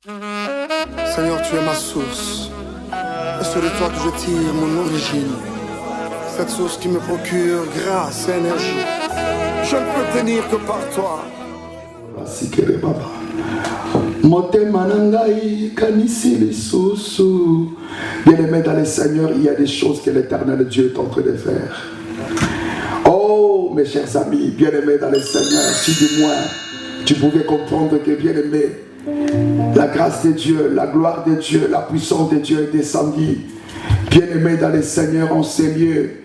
Seigneur, tu es ma source. Et c'est de toi que je tire mon origine. Cette source qui me procure grâce et énergie. Je ne peux tenir que par toi. Bien-aimé dans le Seigneur, il y a des choses que l'Éternel Dieu est en train de faire. Oh, mes chers amis, bien-aimés dans le Seigneur, si du moins tu pouvais comprendre que, bien-aimé, la grâce de Dieu, la gloire de Dieu, la puissance de Dieu est descendue. Bien-aimé dans le Seigneur, en ces lieux,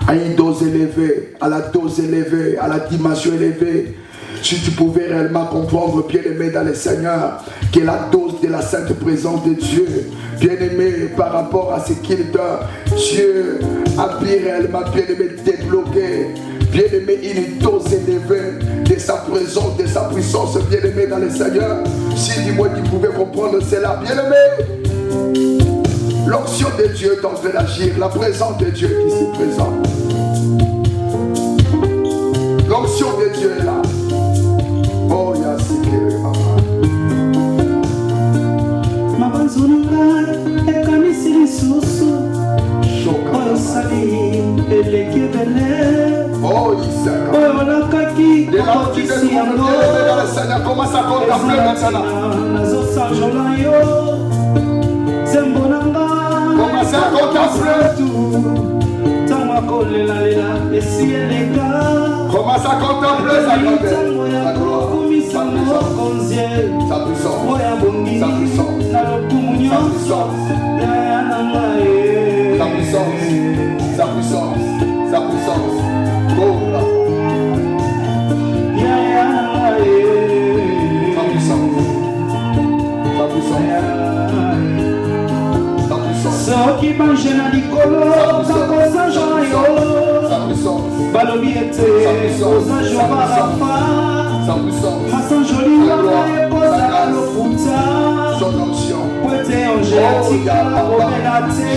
à une dose élevée, à la dose élevée, à la dimension élevée. Si tu pouvais réellement comprendre, bien-aimé dans le Seigneur, que la dose de la sainte présence de Dieu, bien-aimé par rapport à ce qu'il donne, Dieu a pu réellement, bien-aimé, débloquer, bien-aimé, une dose élevée de sa présence, de sa puissance, bien-aimé dans le Seigneur. Si du moins tu pouvais comprendre cela, bien-aimé, l'onction de Dieu est en train d'agir, la présence de Dieu qui se présente. L'onction de Dieu est là. Oh, Yasikere, Papa. Mabanzunga, ekamisi lisusu. Oyo sali, elekebele. Oh, Isaka. Oyo lakaki, okokisi yango. Commence à contempler maintenant. Nazosanjola yo. Zembo nanga. Commence à contempler. Tanga kolela lela, esi eleka. Commence à contempler sa grandeur, sa gloire, sa puissance, sa puissance, sa puissance, sa puissance, sa puissance, sa puissance. Oh là. Sa puissance, sa puissance, sa puissance. Soki banjena likolo, kakosa joyo. Balobi ete oza joba rafa masanjoli wana ekozala lokuta po ete ange atika obela te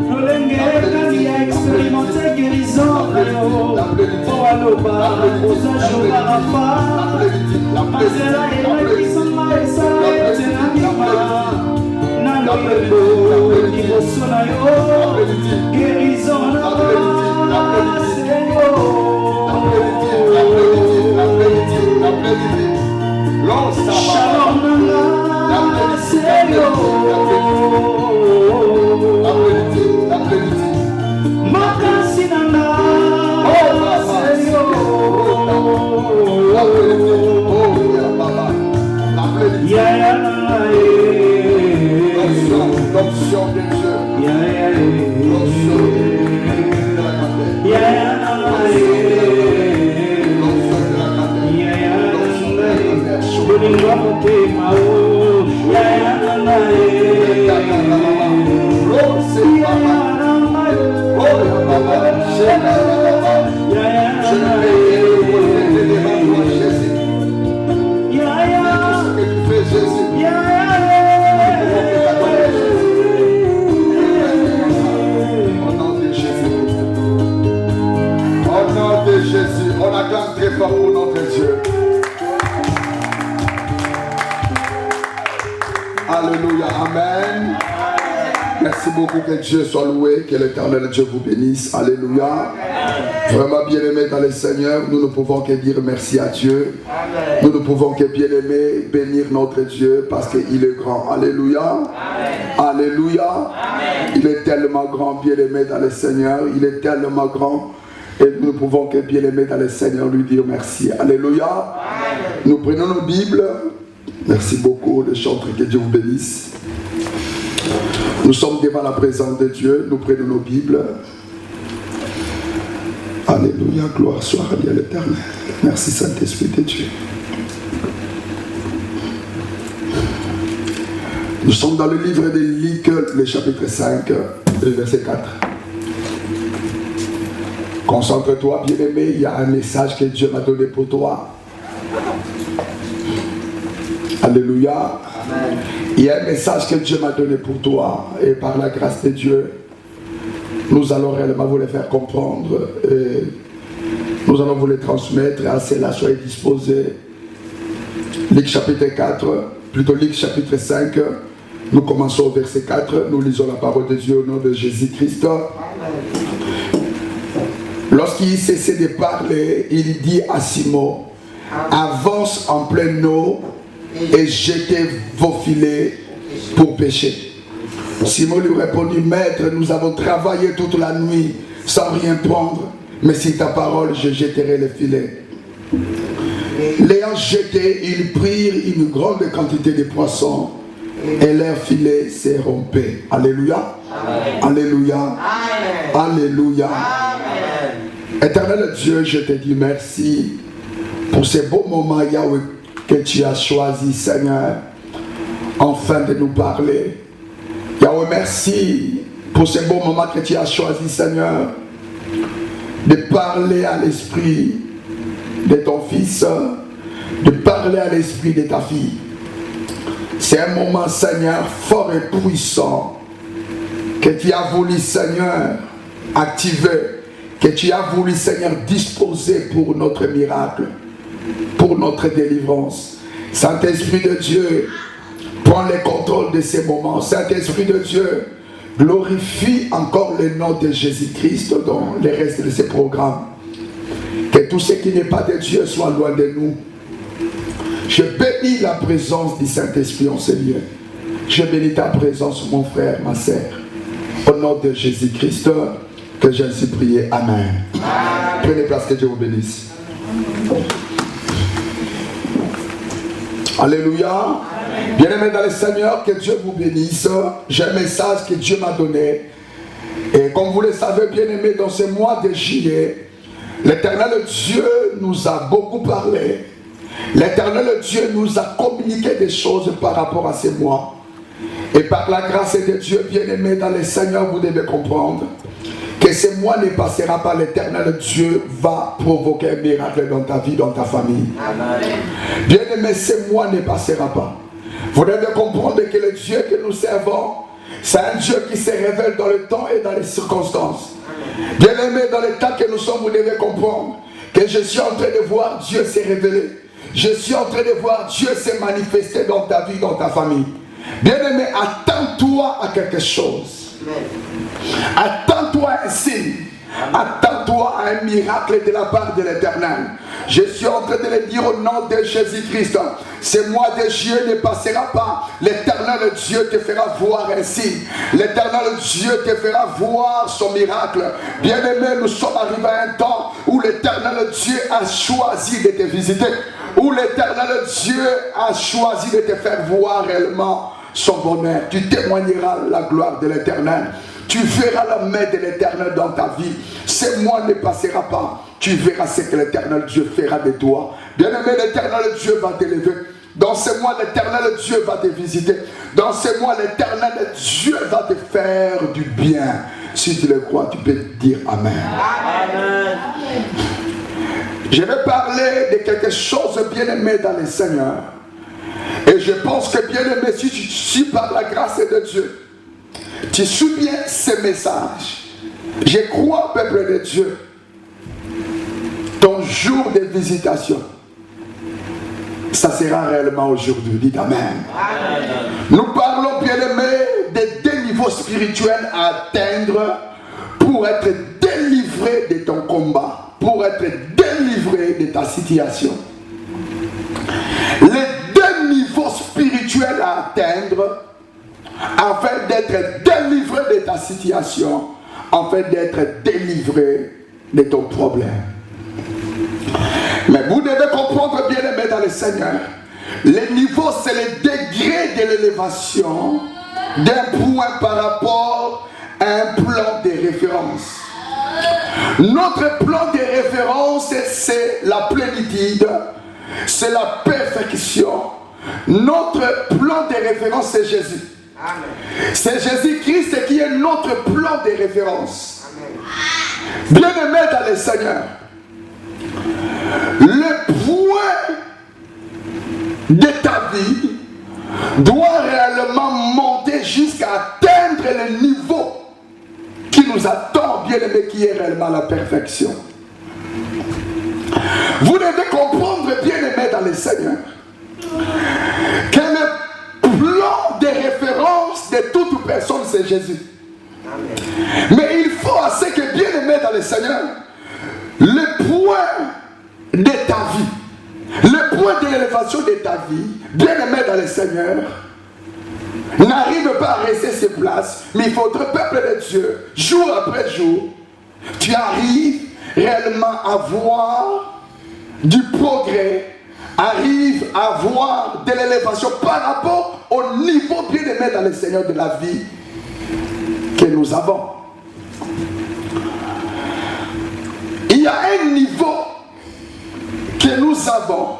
lolenge ekani ya experimente guérison na yo po aloba oza joba rafa manzela elakisanga esala ete nandima na loyebo liboso na yo guérison na l'option de Dieu. Pour notre Dieu. Alléluia, amen. Merci beaucoup, que Dieu soit loué, que l'Éternel Dieu vous bénisse. Alléluia. Vraiment bien-aimé dans le Seigneur, nous ne pouvons que dire merci à Dieu. Nous ne pouvons que bien-aimé bénir notre Dieu parce qu'il est grand. Alléluia. Alléluia. Il est tellement grand, bien-aimé dans le Seigneur. Il est tellement grand. Et nous ne pouvons que bien aimer dans le Seigneur lui dire merci. Alléluia. Amen. Nous prenons nos Bibles. Merci beaucoup de chanter, que Dieu vous bénisse. Nous sommes devant la présence de Dieu. Nous prenons nos Bibles. Alléluia. Gloire soit à Dieu l'Éternel. Merci Saint-Esprit de Dieu. Nous sommes dans le livre de Luc, le chapitre 5, le verset 4. Concentre-toi, bien-aimé, il y a un message que Dieu m'a donné pour toi. Alléluia. Amen. Il y a un message que Dieu m'a donné pour toi. Et par la grâce de Dieu, nous allons réellement vous le faire comprendre. Et nous allons vous le transmettre. À cela, soyez disposés. Luc chapitre 4, plutôt Luc chapitre 5, nous commençons au verset 4, nous lisons la parole de Dieu au nom de Jésus-Christ. Lorsqu'il cessait de parler, il dit à Simon, avance en pleine eau et jetez vos filets pour pêcher. Simon lui répondit, maître, nous avons travaillé toute la nuit sans rien prendre, mais si ta parole, je jetterai les filets. L'ayant jeté, ils prirent une grande quantité de poissons et leur filet s'est rompu. Alléluia. Amen. Alléluia. Amen. Alléluia. Amen. Éternel Dieu, je te dis merci pour ces beaux moments, Yahweh, que tu as choisi, Seigneur, enfin de nous parler. Yahweh, merci pour ces beaux moments que tu as choisi, Seigneur, de parler à l'esprit de ton fils, de parler à l'esprit de ta fille. C'est un moment, Seigneur, fort et puissant que tu as voulu, Seigneur, activer, que tu as voulu, Seigneur, disposer pour notre miracle, pour notre délivrance. Saint-Esprit de Dieu, prends le contrôle de ces moments. Saint-Esprit de Dieu, glorifie encore le nom de Jésus-Christ dans le reste de ces programmes. Que tout ce qui n'est pas de Dieu soit loin de nous. Je bénis la présence du Saint-Esprit en ce lieu. Je bénis ta présence, mon frère, ma sœur. Au nom de Jésus-Christ, que j'ai ainsi prié. Amen. Prenez place, que Dieu vous bénisse. Alléluia. Bien-aimés dans le Seigneur, que Dieu vous bénisse. J'ai un message que Dieu m'a donné. Et comme vous le savez, bien-aimés, dans ce mois de juillet, l'Éternel Dieu nous a beaucoup parlé. L'Éternel Dieu nous a communiqué des choses par rapport à ces mois. Et par la grâce de Dieu, bien-aimé dans le Seigneur, vous devez comprendre que ce mois ne passera pas. L'Éternel Dieu va provoquer un miracle dans ta vie, dans ta famille. Bien-aimé, ce mois ne passera pas. Vous devez comprendre que le Dieu que nous servons, c'est un Dieu qui se révèle dans le temps et dans les circonstances. Bien-aimé, dans le temps que nous sommes, vous devez comprendre que je suis en train de voir Dieu se révéler. Je suis en train de voir Dieu se manifester dans ta vie, dans ta famille. Bien-aimé, attends-toi à quelque chose. Attends-toi à un signe. Attends-toi à un miracle de la part de l'Éternel. Je suis en train de le dire au nom de Jésus-Christ. Ce mois de juillet ne passera pas. L'Éternel Dieu te fera voir un signe. L'Éternel Dieu te fera voir son miracle. Bien-aimé, nous sommes arrivés à un temps où l'Éternel Dieu a choisi de te visiter. Où l'Éternel Dieu a choisi de te faire voir réellement son bonheur. Tu témoigneras la gloire de l'Éternel. Tu verras la main de l'Éternel dans ta vie. Ce mois ne passera pas. Tu verras ce que l'Éternel Dieu fera de toi. Bien-aimé, l'Éternel Dieu va t'élever. Dans ce mois, l'Éternel Dieu va te visiter. Dans ce mois, l'Éternel Dieu va te faire du bien. Si tu le crois, tu peux dire Amen. Amen. Je vais parler de quelque chose, bien-aimé dans le Seigneur. Et je pense que, bien-aimé, si tu suis par la grâce de Dieu, tu suis bien ce message. Je crois, peuple de Dieu, ton jour de visitation, ça sera réellement aujourd'hui. Dites Amen. Amen. Nous parlons, bien-aimé, de deux niveaux spirituels à atteindre pour être délivré de ton combat, pour être délivré de ta situation. Les deux niveaux spirituels à atteindre afin d'être délivré de ta situation, afin d'être délivré de ton problème. Mais vous devez comprendre, bien-aimé dans le Seigneur, le niveau, c'est le degré de l'élévation d'un point par rapport à un plan de référence. Notre plan de référence, c'est la plénitude, c'est la perfection. Notre plan de référence, c'est Jésus. C'est Jésus-Christ qui est notre plan de référence. Bien-aimé dans le Seigneur, le point de ta vie doit réellement monter jusqu'à atteindre le niveau qui nous attend, bien-aimé, qui est réellement la perfection. Vous devez comprendre, bien-aimé dans le Seigneur, que le de toute personne, c'est Jésus. Amen. Mais il faut assez que, bien aimé dans le Seigneur, le point de ta vie, le point de l'élévation de ta vie, bien aimé dans le Seigneur, n'arrive pas à rester sur place, mais il faudrait, peuple de Dieu, jour après jour, tu arrives réellement à voir du progrès, arrive à voir de l'élévation par rapport au niveau bien aimé dans le Seigneur de la vie que nous avons. Il y a un niveau que nous avons.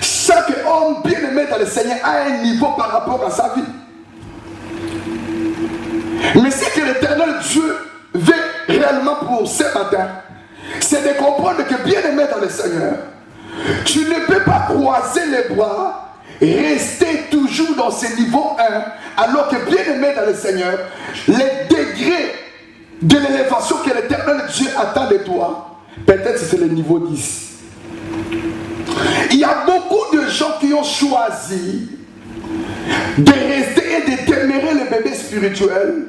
Chaque homme bien aimé dans le Seigneur a un niveau par rapport à sa vie. Mais ce que l'Éternel Dieu veut réellement pour ce matin, c'est de comprendre que bien aimé dans le Seigneur, tu ne peux pas croiser les bras, rester toujours dans ce niveau 1, alors que bien aimé dans le Seigneur, les degrés de l'élévation que l'Éternel Dieu attend de toi, peut-être c'est le niveau 10. Il y a beaucoup de gens qui ont choisi de rester et de demeurer le bébé spirituel,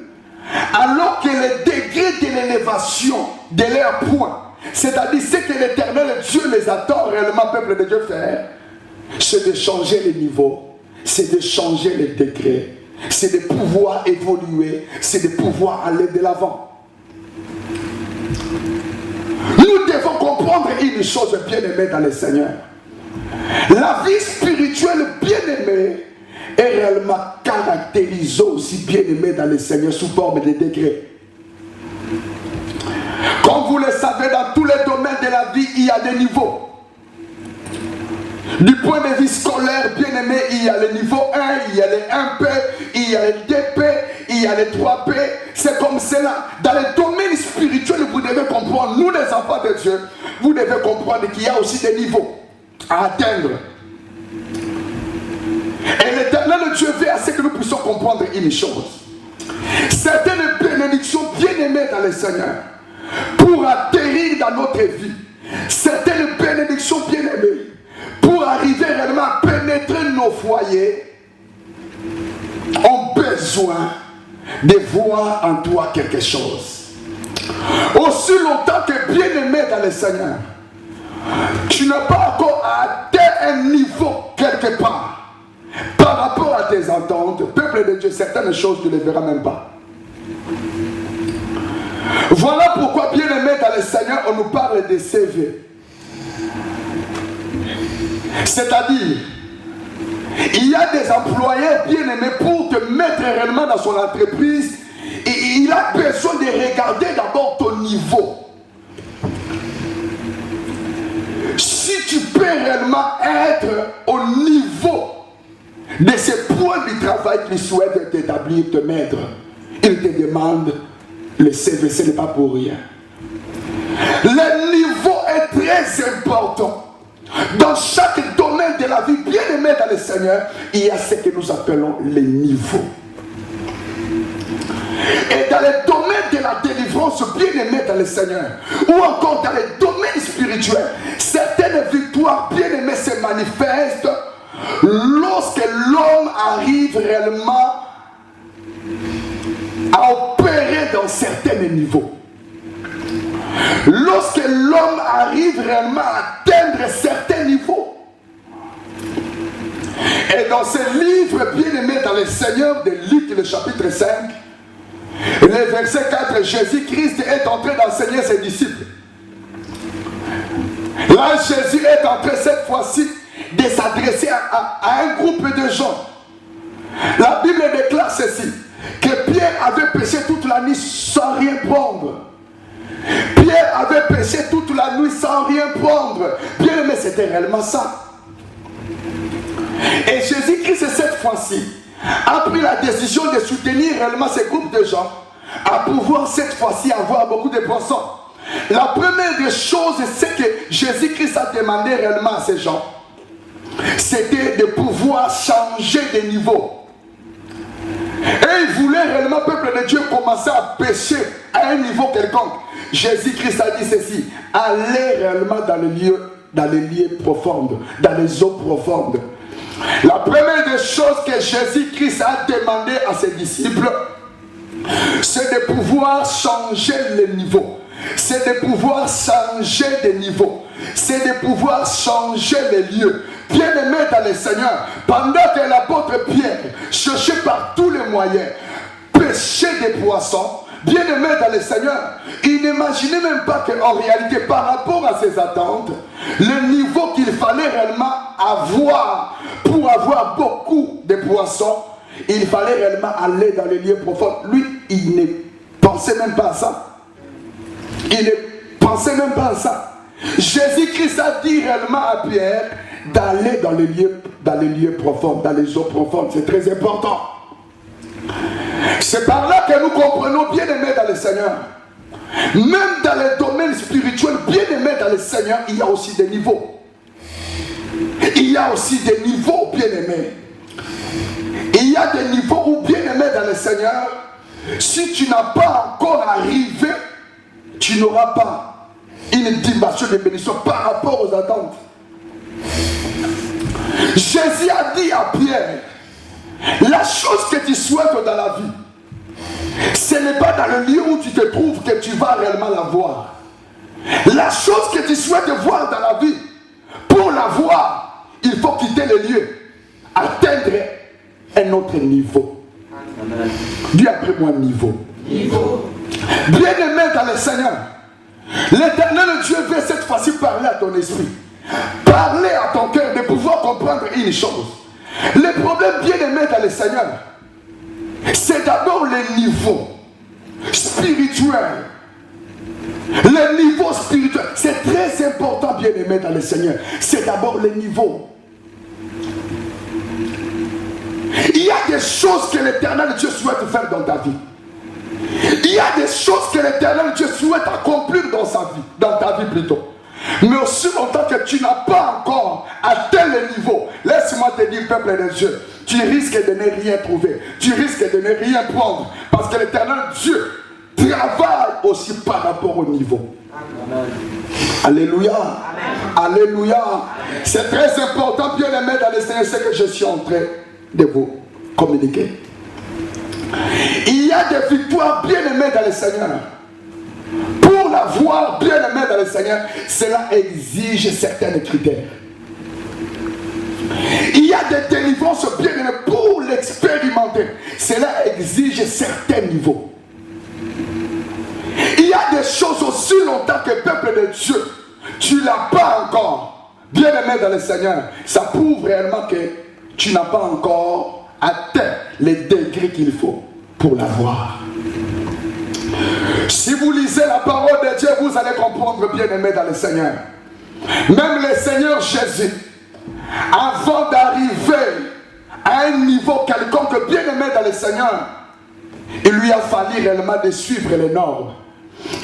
alors que le degré de l'élévation de leur point, c'est-à-dire ce que l'Éternel Dieu les attend réellement, peuple de Dieu, faire, c'est de changer les niveaux, c'est de changer les degrés, c'est de pouvoir évoluer, c'est de pouvoir aller de l'avant. Nous devons comprendre une chose bien aimée dans le Seigneur. La vie spirituelle bien aimée est réellement caractérisée aussi bien aimée dans le Seigneur sous forme de degrés. Comme vous le savez, dans tous les domaines de la vie, il y a des niveaux. Du point de vue scolaire, bien aimé, il y a le niveau 1, il y a les 1P, il y a les 2P, il y a les 3P. C'est comme cela. Dans le domaine spirituel, vous devez comprendre, nous les enfants de Dieu, vous devez comprendre qu'il y a aussi des niveaux à atteindre. Et l'Éternel Dieu veut à ce que nous puissions comprendre une chose. Certaines bénédictions bien aimées dans le Seigneur, pour atterrir dans notre vie, certaines bénédictions bien aimées, pour arriver réellement à pénétrer nos foyers, ont besoin de voir en toi quelque chose. Aussi longtemps que bien aimé dans le Seigneur, tu n'as pas encore atteint un niveau quelque part par rapport à tes ententes, peuple de Dieu, certaines choses tu ne les verras même pas. Voilà pourquoi bien aimé dans le Seigneur, on nous parle de CV. C'est-à-dire, il y a des employés bien aimés pour te mettre réellement dans son entreprise, et il a besoin de regarder d'abord ton niveau. Si tu peux réellement être au niveau de ce point du travail qu'il souhaite t'établir, te mettre, il te demande le CV, ce n'est pas pour rien. Le niveau est très important. Dans chaque domaine de la vie, bien aimé dans le Seigneur, il y a ce que nous appelons les niveaux. Et dans le domaine de la délivrance, bien aimé dans le Seigneur, ou encore dans le domaine spirituel, certaines victoires bien aimées se manifestent lorsque l'homme arrive réellement à opérer dans certains niveaux. Lorsque l'homme arrive réellement à atteindre certains niveaux. Et dans ce livre bien aimé dans le Seigneur de Luc, le chapitre 5, le verset 4, Jésus-Christ est en train d'enseigner ses disciples. Là, Jésus est en train cette fois-ci de s'adresser à un groupe de gens. La Bible déclare ceci, que Pierre avait péché toute la nuit sans rien prendre. Pierre avait péché toute la nuit sans rien prendre. Bien aimé, c'était réellement ça. Et Jésus-Christ, cette fois-ci, a pris la décision de soutenir réellement ce groupe de gens à pouvoir cette fois-ci avoir beaucoup de poissons. La première des choses, c'est que Jésus-Christ a demandé réellement à ces gens, c'était de pouvoir changer de niveau. Et il voulait réellement, peuple de Dieu, commencer à pécher à un niveau quelconque. Jésus-Christ a dit ceci, allez réellement dans les lieux profondes, dans les eaux profondes. La première des choses que Jésus-Christ a demandé à ses disciples, c'est de pouvoir changer le niveau. C'est de pouvoir changer de niveau. C'est de pouvoir changer les lieux. Bien-aimé dans le Seigneur, pendant que l'apôtre Pierre cherchait par tous les moyens pêcher des poissons, bien-aimé dans le Seigneur, il n'imaginait même pas qu'en réalité, par rapport à ses attentes, le niveau qu'il fallait réellement avoir pour avoir beaucoup de poissons, il fallait réellement aller dans les lieux profonds. Lui, il ne pensait même pas à ça. Il ne pensait même pas à ça. Jésus-Christ a dit réellement à Pierre d'aller dans les lieux profonds, dans les eaux profondes. C'est très important. C'est par là que nous comprenons, bien-aimés dans le Seigneur. Même dans les domaines spirituels, bien-aimés dans le Seigneur, il y a aussi des niveaux. Il y a aussi des niveaux, bien-aimés. Il y a des niveaux où, bien-aimés dans le Seigneur, si tu n'as pas encore arrivé, tu n'auras pas une dimension de bénédiction par rapport aux attentes. Jésus a dit à Pierre, la chose que tu souhaites dans la vie, ce n'est pas dans le lieu où tu te trouves que tu vas réellement la voir. La chose que tu souhaites voir dans la vie, pour la voir, il faut quitter le lieu, atteindre un autre niveau. Dis après moi niveau. Bien-aimé dans le Seigneur, l'Éternel Dieu veut cette fois-ci parler à ton esprit, parler à ton cœur, de pouvoir comprendre une chose. Le problème, bien-aimé dans le Seigneur, c'est d'abord le niveau spirituel. Le niveau spirituel, c'est très important, bien-aimé dans le Seigneur. C'est d'abord le niveau. Il y a des choses que l'Éternel Dieu souhaite faire dans ta vie. Il y a des choses que l'Éternel Dieu souhaite accomplir dans sa vie, dans ta vie plutôt. Mais aussi longtemps que tu n'as pas encore atteint le niveau, laisse-moi te dire, peuple de Dieu, tu risques de ne rien trouver. Tu risques de ne rien prendre. Parce que l'Éternel Dieu travaille aussi par rapport au niveau. Amen. Alléluia. Amen. Alléluia. C'est très important, bien aimé dans le Seigneur, ce que je suis en train de vous communiquer. Il y a des victoires bien aimées dans le Seigneur. Pour l'avoir bien aimé dans le Seigneur, cela exige certains critères. Il y a des délivrances bien aimées pour l'expérimenter. Cela exige certains niveaux. Il y a des choses aussi longtemps que peuple de Dieu, tu ne l'as pas encore bien aimé dans le Seigneur. Ça prouve réellement que tu n'as pas encore atteint les degrés qu'il faut pour l'avoir. Si vous lisez la parole de Dieu, vous allez comprendre, bien aimé dans le Seigneur. Même le Seigneur Jésus, avant d'arriver à un niveau quelconque, bien aimé dans le Seigneur, il lui a fallu réellement de suivre les normes.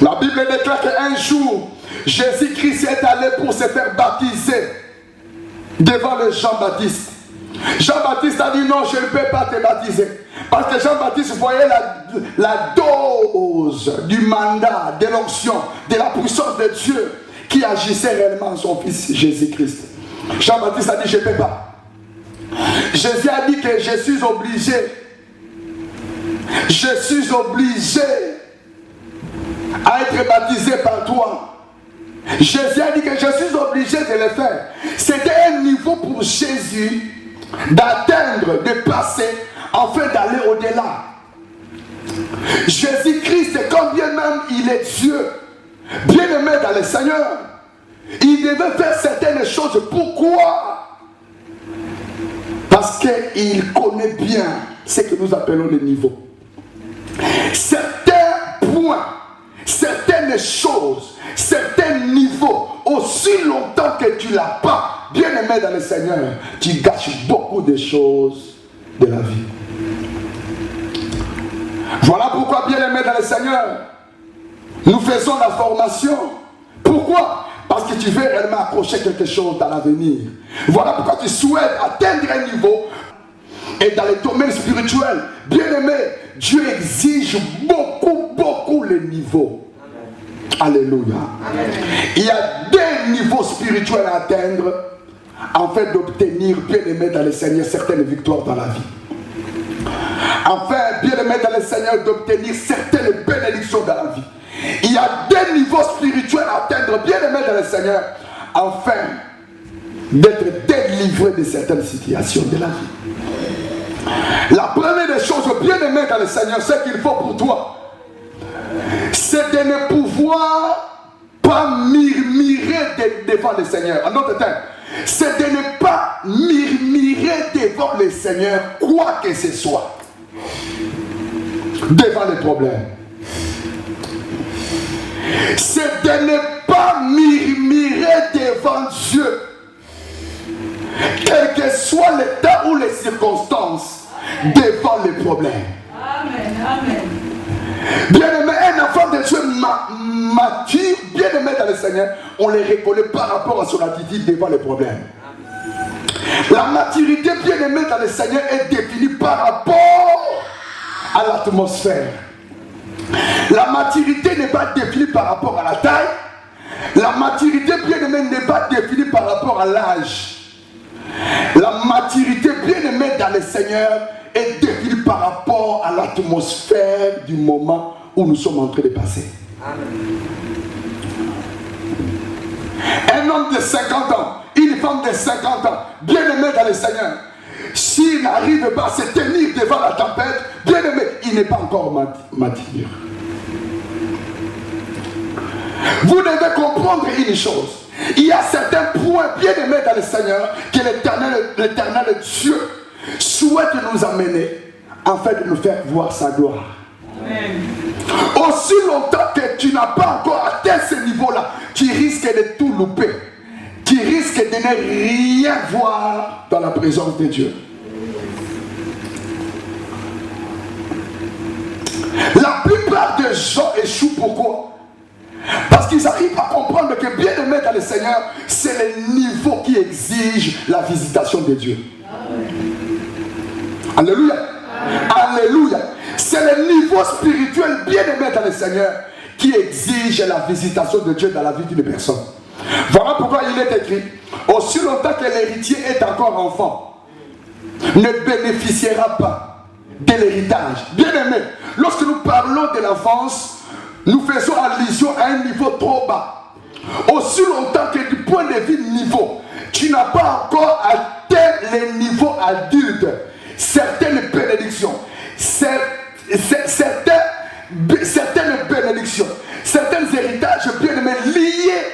La Bible déclare qu'un jour, Jésus-Christ est allé pour se faire baptiser devant le Jean-Baptiste. Jean-Baptiste a dit non, je ne peux pas te baptiser. Parce que Jean-Baptiste voyait la dose du mandat, de l'onction, de la puissance de Dieu qui agissait réellement en son fils Jésus-Christ. Jean-Baptiste a dit je ne peux pas. Jésus a dit que je suis obligé à être baptisé par toi. Jésus a dit que je suis obligé de le faire. C'était un niveau pour Jésus d'atteindre, de passer, afin d'aller au-delà. Jésus-Christ, quand bien même il est Dieu, bien aimé dans le Seigneur, il devait faire certaines choses. Pourquoi? Parce qu'il connaît bien ce que nous appelons le niveau. Certains points, certaines choses, certains niveaux, aussi longtemps que tu ne l'as pas, bien aimé dans le Seigneur, tu gâches beaucoup de choses de la vie. Voilà pourquoi, bien aimé dans le Seigneur, nous faisons la formation. Pourquoi? Parce que tu veux réellement accrocher quelque chose dans l'avenir. Voilà pourquoi tu souhaites atteindre un niveau. Et dans les domaines spirituels, bien aimé, Dieu exige beaucoup les niveaux. Alléluia. Amen. Il y a des niveaux spirituels à atteindre afin d'obtenir, bien-aimé dans le Seigneur, certaines victoires dans la vie. Afin, bien-aimé dans le Seigneur, d'obtenir certaines bénédictions dans la vie. Il y a des niveaux spirituels à atteindre, bien-aimé dans le Seigneur, afin d'être délivré de certaines situations de la vie. La première des choses, bien-aimé dans le Seigneur, c'est qu'il faut pour toi, c'est de ne pouvoir pas murmurer devant le Seigneur. En d'autres termes, c'est de ne pas murmurer devant le Seigneur quoi que ce soit devant les problèmes. C'est de ne pas murmurer devant Dieu quel que soit l'état ou les circonstances devant les problèmes. Amen, amen. Bien-aimé, un enfant de Dieu mature, bien-aimé dans le Seigneur, on les reconnaît par rapport à son attitude devant les problèmes. La maturité, bien-aimé dans le Seigneur, est définie par rapport à l'atmosphère. La maturité n'est pas définie par rapport à la taille. La maturité, bien-aimé, n'est pas définie par rapport à l'âge. La maturité, bien-aimée dans le Seigneur, est définie par rapport à l'atmosphère du moment où nous sommes en train de passer. Amen. Un homme de 50 ans, une femme de 50 ans, bien-aimé dans le Seigneur, s'il n'arrive pas à se tenir devant la tempête, bien-aimé, il n'est pas encore mature. Vous devez comprendre une chose. Il y a certains points bien-aimés dans le Seigneur que l'Éternel Dieu souhaite nous amener afin de nous faire voir sa gloire. Amen. Aussi longtemps que tu n'as pas encore atteint ce niveau-là, tu risques de tout louper. Tu risques de ne rien voir dans la présence de Dieu. La plupart des gens échouent. Pourquoi? Parce qu'ils arrivent à comprendre que bien-aimé dans le Seigneur, c'est le niveau qui exige la visitation de Dieu. Alléluia. Alléluia. C'est le niveau spirituel bien-aimé dans le Seigneur qui exige la visitation de Dieu dans la vie d'une personne. Voilà pourquoi il est écrit: aussi longtemps que l'héritier est encore enfant, ne bénéficiera pas de l'héritage. Bien-aimé, lorsque nous parlons de l'enfance, nous faisons allusion à un niveau trop bas. Aussi longtemps que du point de vue niveau, tu n'as pas encore atteint les niveaux adultes, certaines bénédictions, certaines bénédictions, certains héritages bien-aimés liés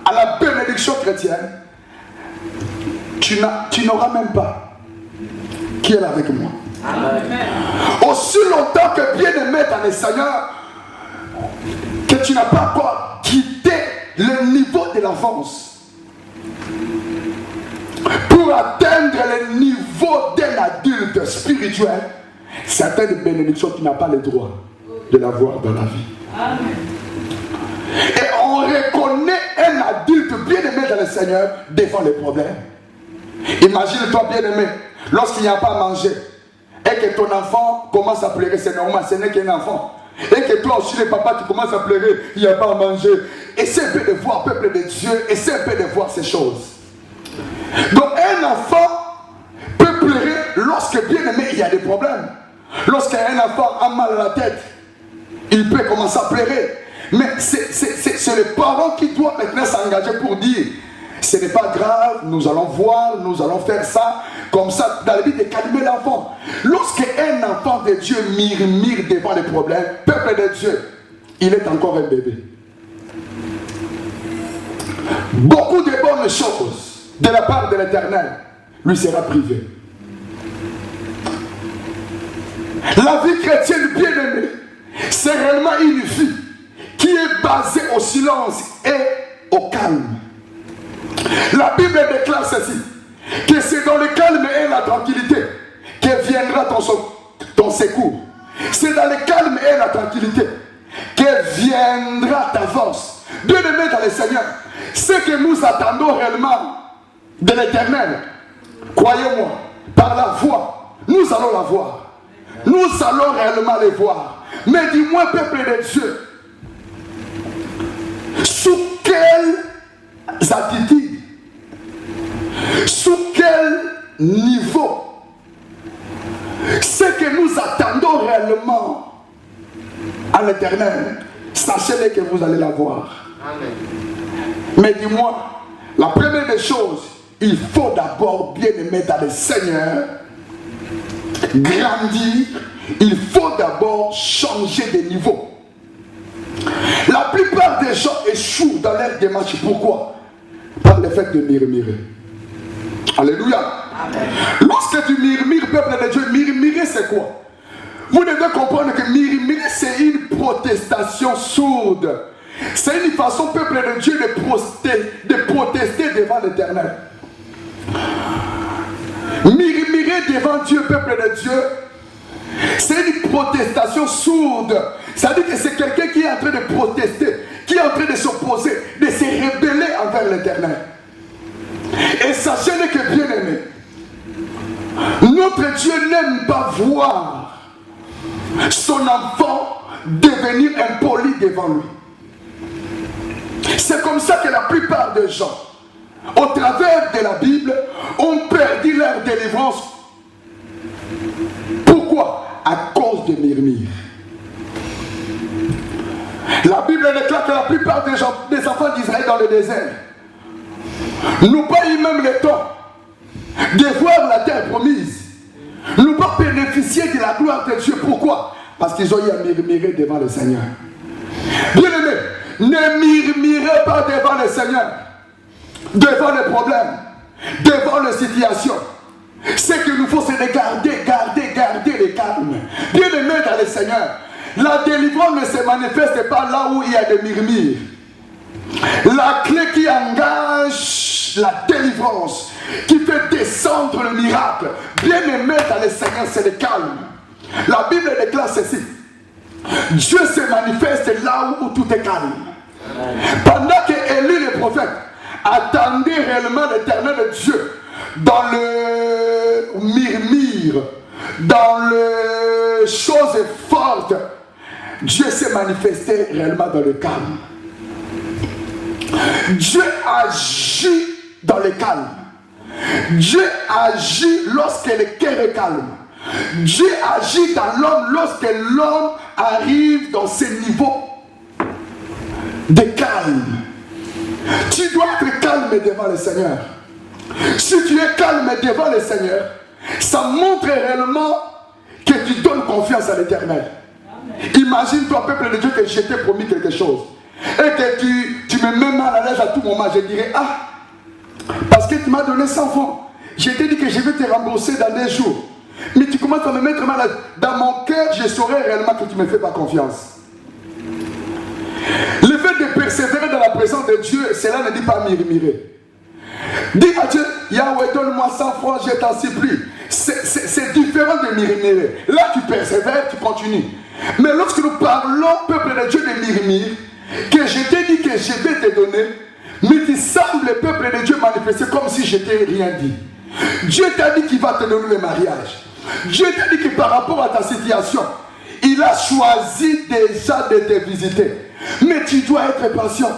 à la bénédiction chrétienne, tu n'auras même pas. Qui est là avec moi? Amen. Aussi longtemps que bien-aimé dans le Seigneur, que tu n'as pas encore quitté le niveau de l'enfance pour atteindre le niveau d'un adulte spirituel, certaines bénédictions, tu n'as pas le droit de l'avoir dans la vie. Amen. Et on reconnaît un adulte bien-aimé dans le Seigneur devant les problèmes. Imagine-toi bien-aimé, lorsqu'il n'y a pas à manger et que ton enfant commence à pleurer, c'est normal, ce n'est qu'un enfant. Et que toi aussi, les papas, tu commences à pleurer, il n'y a pas à manger. Essaie un peu de voir, peuple de Dieu, essaie un peu de voir ces choses. Donc, un enfant peut pleurer lorsque, bien aimé, il y a des problèmes. Lorsqu'un enfant a mal à la tête, il peut commencer à pleurer. Mais c'est les parents qui doivent maintenant s'engager pour dire: ce n'est pas grave, nous allons voir, nous allons faire ça, comme ça, dans le but de calmer l'enfant. Lorsqu'un enfant de Dieu murmure devant les problèmes, peuple de Dieu, il est encore un bébé. Beaucoup de bonnes choses de la part de l'Éternel lui sera privée. La vie chrétienne bien-aimée, c'est réellement une vie qui est basée au silence et au calme. La Bible déclare ceci, que c'est dans le calme et la tranquillité que viendra ton secours. C'est dans le calme et la tranquillité que viendra ta force. Bien-aimé dans le Seigneur, ce que nous attendons réellement de l'Éternel, croyez-moi, par la foi, nous allons la voir. Nous allons réellement les voir. Mais dis-moi, peuple de Dieu, sous quelles attitudes, quel niveau, ce que nous attendons réellement à l'Éternel, sachez-le que vous allez l'avoir. Amen. Mais dis-moi, la première des choses, il faut d'abord, bien aimé dans le Seigneur, grandir. Il faut d'abord changer de niveau. La plupart des gens échouent dans leur démarche. Pourquoi? Par le fait de murmurer. Alléluia. Amen. Lorsque tu murmures, peuple de Dieu, murmurer c'est quoi? Vous devez comprendre que murmurer c'est une protestation sourde. C'est une façon, peuple de Dieu, de protester devant l'Éternel. Murmurer devant Dieu, peuple de Dieu, c'est une protestation sourde. Ça veut dire que c'est quelqu'un qui est en train de protester, qui est en train de s'opposer, de se rebeller envers l'Éternel. Et sachez-le que, bien aimé, notre Dieu n'aime pas voir son enfant devenir impoli devant lui. C'est comme ça que la plupart des gens, au travers de la Bible, ont perdu leur délivrance. Pourquoi? À cause de murmures. La Bible déclare que la plupart des enfants d'Israël dans le désert n'ont pas eu même le temps de voir la terre promise, n'ont pas bénéficié de la gloire de Dieu. Pourquoi? Parce qu'ils ont eu à murmurer devant le Seigneur. Bien aimé, ne murmurez pas devant le Seigneur, devant les problèmes, devant les situations. Ce qu'il nous faut, c'est de garder le calme. Bien aimé dans le Seigneur, la délivrance ne se manifeste pas là où il y a des murmures. La clé qui engage la délivrance, qui fait descendre le miracle, bien aimé dans le Seigneur, c'est le calme. La Bible déclare ceci: Dieu se manifeste là où tout est calme. Pendant que Élie le prophète attendait réellement l'Éternel de Dieu dans le murmure, dans les choses fortes, Dieu s'est manifesté réellement dans le calme. Dieu agit dans le calme. Dieu agit lorsque le cœur est calme. Dieu agit dans l'homme lorsque l'homme arrive dans ce niveau de calme. Tu dois être calme devant le Seigneur. Si tu es calme devant le Seigneur, ça montre réellement que tu donnes confiance à l'Éternel. Imagine-toi, peuple de Dieu, que je t'ai promis quelque chose et que tu me mets mal à l'aise à tout moment. Je dirais: ah, parce que tu m'as donné 100 francs, je t'ai dit que je vais te rembourser dans 2 jours. Mais tu commences à me mettre mal à l'aise. Dans mon cœur, je saurais réellement que tu ne me fais pas confiance. Le fait de persévérer dans la présence de Dieu, cela ne dit pas murmurer. Dis à Dieu: Yahweh, donne-moi 100 francs, je t'en supplie. C'est différent de murmurer. Là, tu persévères, tu continues. Mais lorsque nous parlons, peuple de Dieu, de murmure, que je t'ai dit que je vais te donner, mais tu sembles, le peuple de Dieu, manifester comme si je t'ai rien dit. Dieu t'a dit qu'il va te donner le mariage. Dieu t'a dit que par rapport à ta situation, il a choisi déjà de te visiter. Mais tu dois être patient.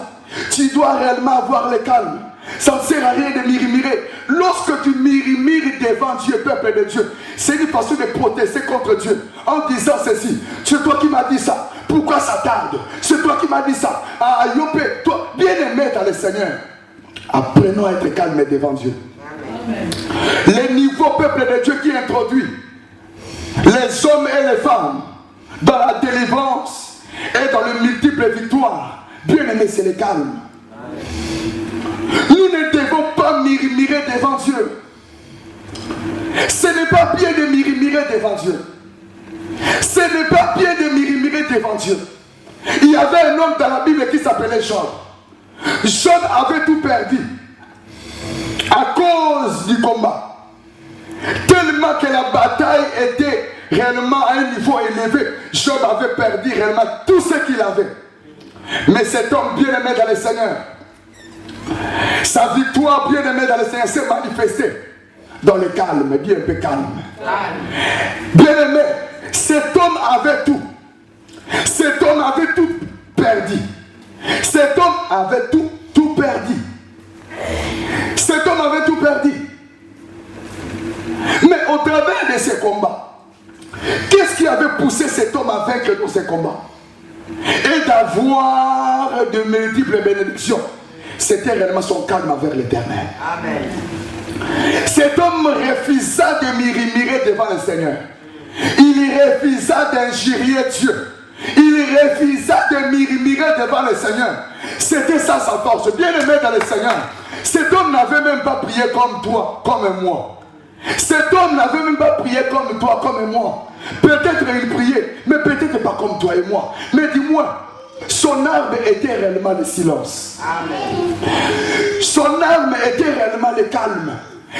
Tu dois réellement avoir le calme. Ça ne sert à rien de murmurer. Lorsque tu murmures devant Dieu, peuple de Dieu, c'est une façon de protester contre Dieu en disant ceci: c'est toi qui m'as dit ça, pourquoi ça tarde? C'est toi qui m'as dit ça. Ah, Yopé, toi, bien aimé dans le Seigneur, apprenons à être calme devant Dieu. Amen. Les niveaux, peuple de Dieu, qui introduit les hommes et les femmes dans la délivrance et dans le multiple victoire, bien aimé, c'est le calme. Nous ne devons pas murmurer devant Dieu. Ce n'est pas bien de murmurer devant Dieu. Ce n'est pas bien de murmurer devant Dieu. Il y avait un homme dans la Bible qui s'appelait Job. Job avait tout perdu à cause du combat. Tellement que la bataille était réellement à un niveau élevé, Job avait perdu réellement tout ce qu'il avait. Mais cet homme bien aimé dans le Seigneur, sa victoire bien aimée dans le Seigneur s'est manifestée dans le calme, bien un peu calme. Bien aimé, cet homme avait tout. Cet homme avait tout perdu. Cet homme avait tout perdu. Cet homme avait tout perdu. au travers de ces combats, qu'est-ce qui avait poussé cet homme à vaincre dans ces combats et d'avoir de multiples bénédictions? C'était réellement son calme envers l'Éternel. Amen. Cet homme refusa de murmurer devant le Seigneur. Il refusa d'injurier Dieu. Il refusa de murmurer devant le Seigneur. C'était ça sa force. Bien-aimé dans le Seigneur, cet homme n'avait même pas prié comme toi, comme moi. Cet homme n'avait même pas prié comme toi, comme moi. Peut-être il priait, mais peut-être pas comme toi et moi. Mais dis-moi, son arme était réellement le silence. Amen. Son arme était réellement le calme.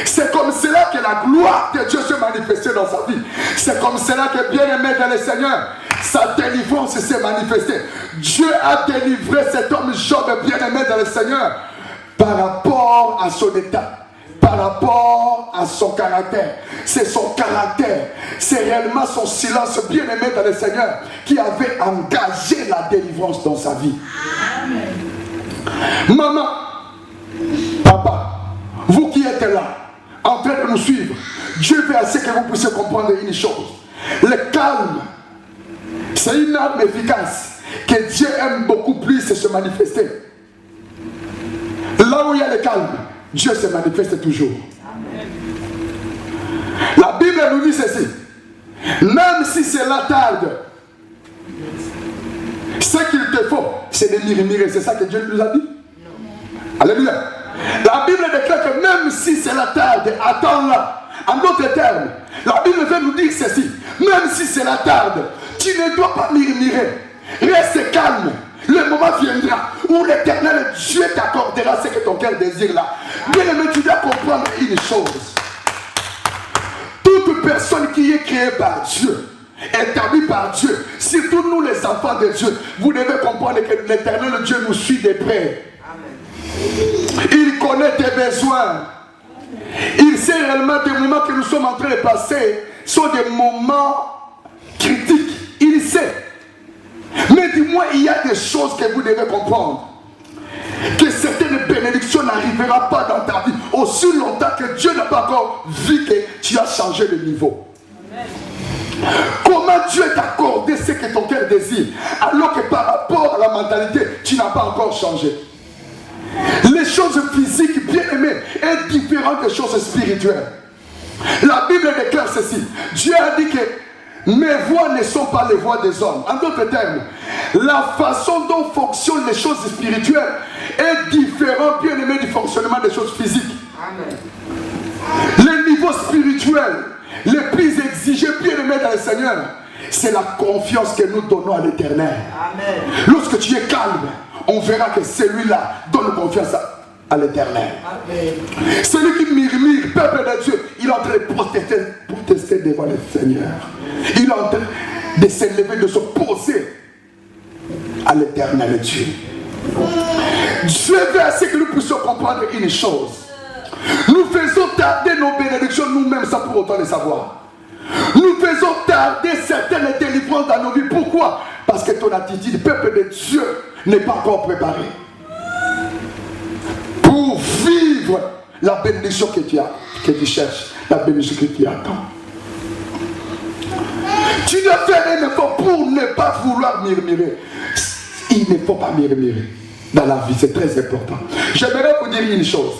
C'est comme cela que la gloire de Dieu se manifestait dans sa vie. C'est comme cela que, bien-aimé dans le Seigneur, sa délivrance s'est manifestée. Dieu a délivré cet homme Job, bien-aimé dans le Seigneur, par rapport à son état, par rapport à son caractère. C'est son caractère, c'est réellement son silence, bien-aimé dans le Seigneur, qui avait engagé la délivrance dans sa vie. Amen. Maman, papa, vous qui êtes là, en train de nous suivre, Dieu veut assez que vous puissiez comprendre une chose. Le calme, c'est une arme efficace que Dieu aime beaucoup plus se manifester. Là où il y a le calme, Dieu se manifeste toujours. Amen. La Bible nous dit ceci. Même si cela tarde, ce qu'il te faut, c'est de murmurer. C'est ça que Dieu nous a dit? Non. Alléluia. La Bible déclare que même si cela tarde, attends-la. En d'autres termes, la Bible veut nous dire ceci. Même si cela tarde, tu ne dois pas murmurer. Reste calme. Le moment viendra où l'Éternel Dieu t'accordera ce que ton cœur désire là. Bien aimé, tu dois comprendre une chose. Toute personne qui est créée par Dieu, établie par Dieu, surtout nous les enfants de Dieu, vous devez comprendre que l'Éternel Dieu nous suit de près. Il connaît tes besoins. Il sait réellement des moments que nous sommes en train de passer sont des moments critiques. Il sait. Mais dis-moi, il y a des choses que vous devez comprendre. Que certaines bénédictions n'arriveront pas dans ta vie aussi longtemps que Dieu n'a pas encore vu que tu as changé de niveau. Amen. Comment Dieu t'a accordé ce que ton cœur désire alors que par rapport à la mentalité, tu n'as pas encore changé. Les choses physiques, bien aimées, sont différentes des choses spirituelles. La Bible déclare ceci. Dieu a dit que mes voies ne sont pas les voies des hommes. En d'autres termes, la façon dont fonctionnent les choses spirituelles est différente, bien aimé, du fonctionnement des choses physiques. Amen. Le niveau spirituel le plus exigé, bien aimé dans le Seigneur, c'est la confiance que nous donnons à l'Éternel. Lorsque tu es calme, on verra que celui-là donne confiance à l'Éternel. Celui qui murmure, peuple de Dieu, il est en train de protester devant le Seigneur. Il est en train de s'élever, de s'opposer à l'Éternel Dieu. Dieu veut assez que nous puissions comprendre une chose. Nous faisons tarder nos bénédictions nous-mêmes sans pour autant les savoir. Nous faisons tarder certaines délivrances dans nos vies. Pourquoi? Parce que ton attitude, peuple de Dieu, n'est pas encore préparé pour vivre la bénédiction que tu cherches, la bénédiction que tu attends. Tu dois faire un effort pour ne pas vouloir murmurer. Il ne faut pas murmurer dans la vie, c'est très important. J'aimerais vous dire une chose.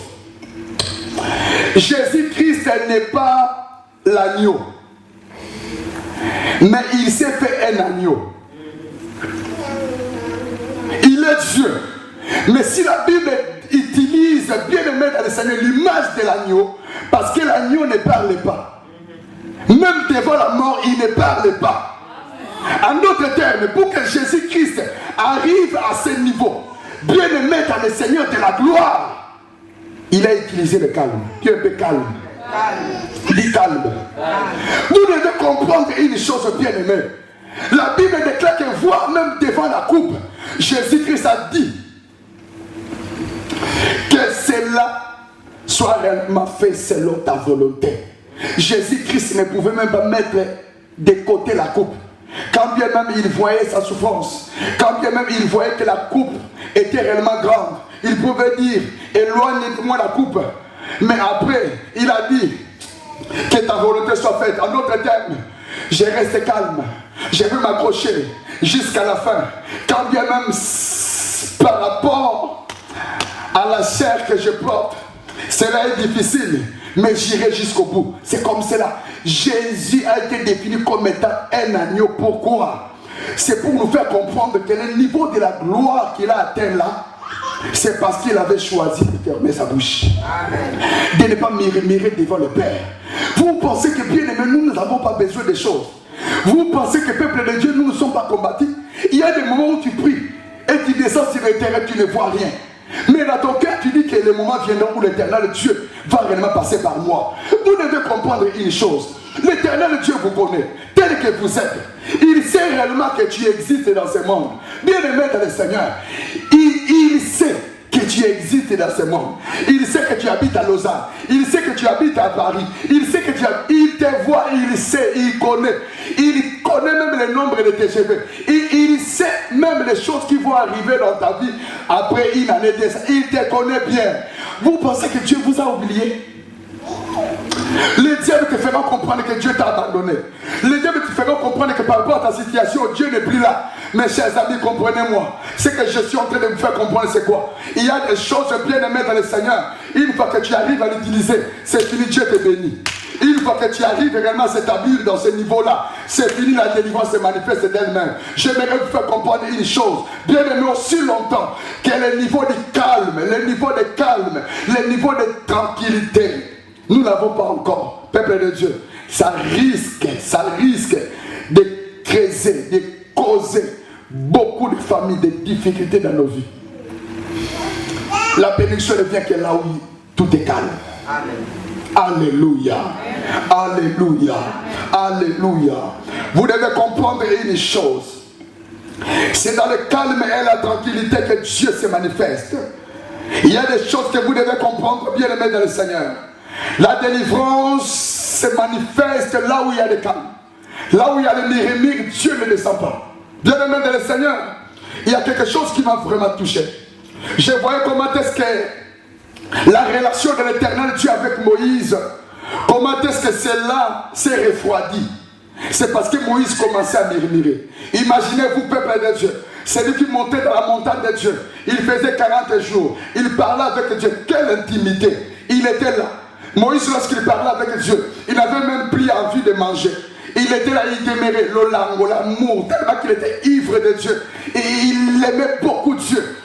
Jésus-Christ n'est pas l'agneau, mais il s'est fait un agneau. Il est Dieu. Mais si la Bible utilise, bien aimé dans le Seigneur, l'image de l'agneau, parce que l'agneau ne parle pas. Même devant la mort, il ne parle pas. En d'autres termes, pour que Jésus-Christ arrive à ce niveau, bien aimé dans le Seigneur de la gloire, il a utilisé le calme. Qui est un peu calme. Dis calme. Vous devez comprendre une chose, bien aimé. La Bible déclare que voire même devant la coupe, Jésus-Christ a dit que cela soit réellement fait selon ta volonté. Jésus-Christ ne pouvait même pas mettre de côté la coupe. Quand bien même il voyait sa souffrance, quand bien même il voyait que la coupe était réellement grande, il pouvait dire, éloigne-moi la coupe. Mais après, il a dit, Que ta volonté soit faite. En d'autres termes, je reste calme. Je veux m'accrocher jusqu'à la fin. Quand bien même par rapport à la chair que je porte, cela est difficile, mais j'irai jusqu'au bout. C'est comme cela. Jésus a été défini comme étant un agneau. Pourquoi? C'est pour nous faire comprendre que le niveau de la gloire qu'il a atteint là, c'est parce qu'il avait choisi de fermer sa bouche. Amen. De ne pas murmurer devant le Père. Vous pensez que bien aimé, nous n'avons pas besoin de choses. Vous pensez que peuple de Dieu, nous ne sommes pas combattus. Il y a des moments où tu pries et tu descends sur le terrain, tu ne vois rien. Mais dans ton cœur, tu dis que le moment viendra où l'éternel Dieu va réellement passer par moi. Vous devez comprendre une chose. L'éternel Dieu vous connaît, tel que vous êtes. Il sait réellement que tu existes dans ce monde. Bien aimé dans le Seigneur, il sait que tu existes dans ce monde. Il sait que tu habites à Lausanne. Il sait que tu habites à Paris. Il sait que il te voit, il sait, il connaît. Il connaît même le nombre de tes cheveux. Il sait même les choses qui vont arriver dans ta vie après une année de ça. Il te connaît bien. Vous pensez que Dieu vous a oublié? Le diable te fera comprendre que Dieu t'a abandonné. Le diable te fera comprendre que par rapport à ta situation, Dieu n'est plus là. Mes chers amis, comprenez-moi. Ce que je suis en train de vous faire comprendre, c'est quoi? Il y a des choses bien aimées dans le Seigneur. Une fois que tu arrives à l'utiliser, c'est fini, Dieu te bénit. Une fois que tu arrives également à s'établir dans ce niveau-là, c'est fini, la délivrance se manifeste d'elle-même. J'aimerais vous faire comprendre une chose. Bien aimé, aussi longtemps que le niveau de calme, le niveau de calme, le niveau de tranquillité, nous n'avons pas encore, peuple de Dieu. Ça risque de creuser, de causer beaucoup de familles, de difficultés dans nos vies. La bénédiction ne vient que là où tout est calme. Amen. Alléluia. Alléluia. Alléluia. Vous devez comprendre une chose. C'est dans le calme et la tranquillité que Dieu se manifeste. Il y a des choses que vous devez comprendre, bien aimés dans le Seigneur. La délivrance se manifeste là où il y a le calme. Là où il y a le murmure, Dieu ne descend pas. Bien aimé dans le Seigneur, il y a quelque chose qui m'a vraiment touché. Je voyais comment est-ce que la relation de l'éternel Dieu avec Moïse, comment est-ce que cela s'est refroidi. C'est parce que Moïse commençait à murmurer. Imaginez-vous, peuple de Dieu, celui qui montait dans la montagne de Dieu. Il faisait 40 jours. Il parlait avec Dieu. Quelle intimité. Il était là. Moïse, lorsqu'il parlait avec Dieu, il n'avait même plus envie de manger. Il était là, il demeurait l'amour, tellement qu'il était ivre de Dieu. Et il aimait beaucoup Dieu.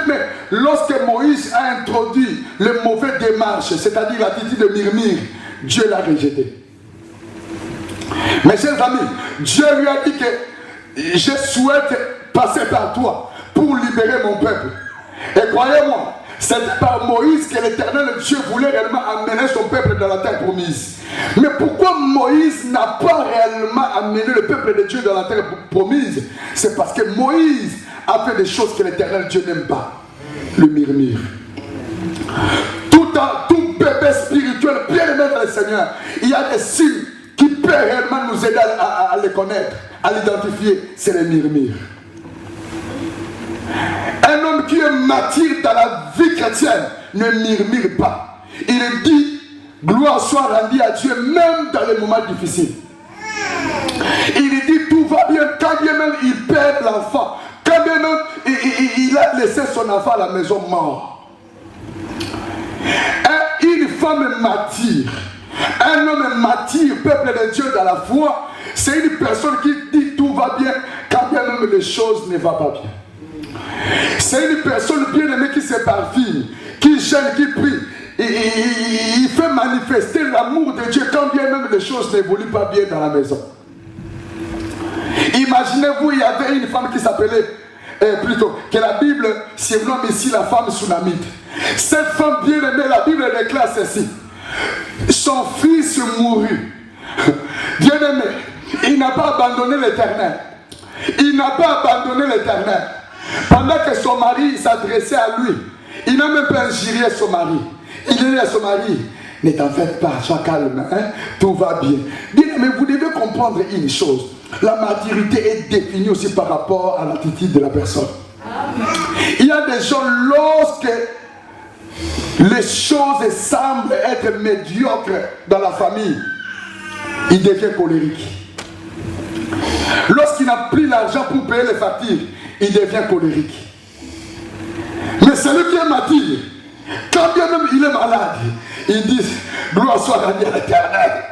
Mais lorsque Moïse a introduit le mauvais démarche, c'est-à-dire l'attitude de murmure, Dieu l'a rejeté. Mes chers amis, Dieu lui a dit que je souhaite passer par toi pour libérer mon peuple. Et croyez-moi, c'est par Moïse que l'éternel Dieu voulait réellement amener son peuple dans la terre promise. Mais pourquoi Moïse n'a pas réellement amené le peuple de Dieu dans la terre promise? C'est parce que Moïse a fait des choses que l'éternel Dieu n'aime pas. Le murmure. Tout bébé spirituel bien aimé dans le Seigneur, il y a des signes qui peuvent réellement nous aider à les connaître, à l'identifier. C'est le murmure. Un homme qui est mature dans la vie chrétienne ne murmure pas. Il dit, gloire soit rendue à Dieu même dans les moments difficiles. Il dit, tout va bien, quand bien même il perd l'enfant, quand bien même il a laissé son enfant à la maison mort. Une femme mature, un homme mature, peuple de Dieu dans la foi, c'est une personne qui dit tout va bien, quand bien même les choses ne vont pas bien. C'est une personne bien aimée qui se parfume, qui gêne, qui prie. Il fait manifester l'amour de Dieu quand bien même les choses n'évoluent pas bien dans la maison. Imaginez-vous, il y avait une femme qui s'appelait, plutôt, que la Bible surnomme ici la femme Sunamite. Cette femme bien aimée, la Bible déclare ceci. Son fils mourut. Bien aimé, il n'a pas abandonné l'Éternel. Il n'a pas abandonné l'Éternel. Pendant que son mari s'adressait à lui, il n'a même pas injurié son mari. Il dit à son mari, ne t'en faites pas, sois calme, hein? Tout va bien. Bien, mais vous devez comprendre une chose. La maturité est définie aussi par rapport à l'attitude de la personne. Amen. Il y a des gens, lorsque les choses semblent être médiocres dans la famille, il devient colérique. Lorsqu'il n'a plus l'argent pour payer les factures, il devient colérique. Mais celui qui est mature, quand bien même il est malade, il dit gloire soit rendue à l'Éternel.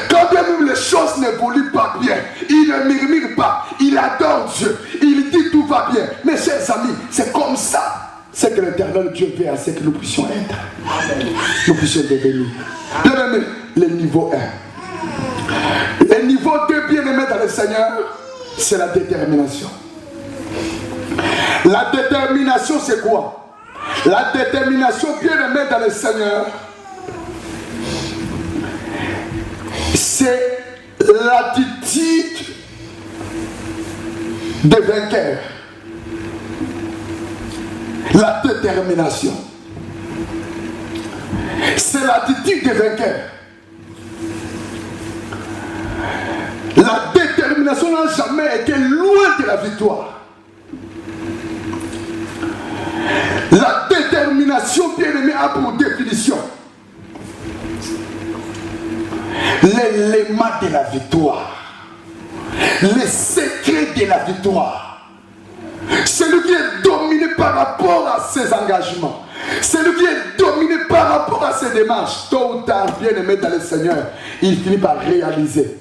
Quand bien même les choses n'évoluent pas bien, il ne murmure pas, il adore Dieu, il dit tout va bien. Mes chers amis, c'est comme ça. C'est que l'Éternel Dieu veut assez que nous puissions être. Nous puissions devenir. Bien-aimés, le niveau 1. Le niveau 2, bien-aimés dans le Seigneur, c'est la détermination. La détermination, c'est quoi? La détermination, bien-aimés dans le Seigneur, c'est l'attitude de vainqueur. La détermination, c'est l'attitude de vainqueur. La détermination n'a jamais été loin de la victoire. La détermination, bien aimée, a pour définition l'élément de la victoire, les secrets de la victoire. Celui qui est dominé par rapport à ses engagements, celui qui est dominé par rapport à ses démarches, tôt ou tard, bien aimé dans le Seigneur, il finit par réaliser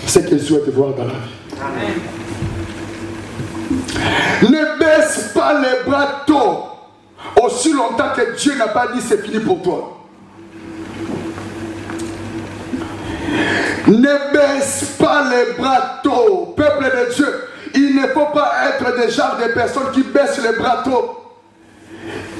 ce qu'il souhaite voir dans la vie. Amen. Ne baisse pas les bras tôt, aussi longtemps que Dieu n'a pas dit c'est fini pour toi. Ne baisse pas les bras tôt, peuple de Dieu. Il ne faut pas être des genres de personnes qui baissent les bras tôt,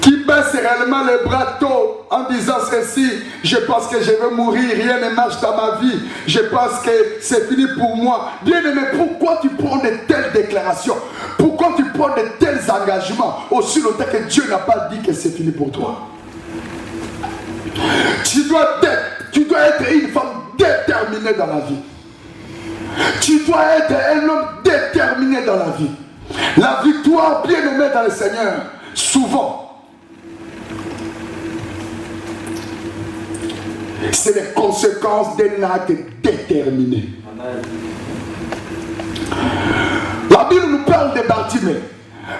qui baissent réellement les bras tôt en disant ceci, je pense que je vais mourir, rien ne marche dans ma vie, je pense que c'est fini pour moi. Bien aimé, pourquoi tu prends de telles déclarations? Pourquoi tu prends de tels engagements aussi longtemps que Dieu n'a pas dit que c'est fini pour toi? Tu dois être une femme déterminée dans la vie. Tu dois être un homme déterminé dans la vie. La victoire, bien aimée dans le Seigneur, souvent, c'est les conséquences d'un acte déterminé. Amen. La Bible nous parle de Bartimée.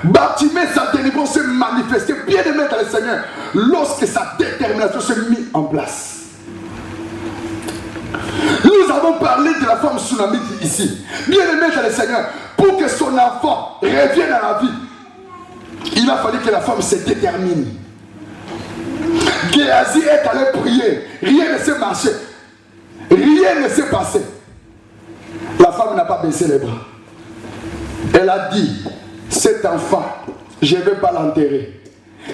Bartimée, sa délivrance s'est manifestée, bien aimé dans le Seigneur, lorsque sa détermination s'est mise en place. Nous avons parlé de la femme tsunamite ici. Bien aimé dans le Seigneur, pour que son enfant revienne à la vie, il a fallu que la femme se détermine. Géasi est allé prier, rien ne s'est marché, rien ne s'est passé. La femme n'a pas baissé les bras. Elle a dit, cet enfant, je ne vais pas l'enterrer.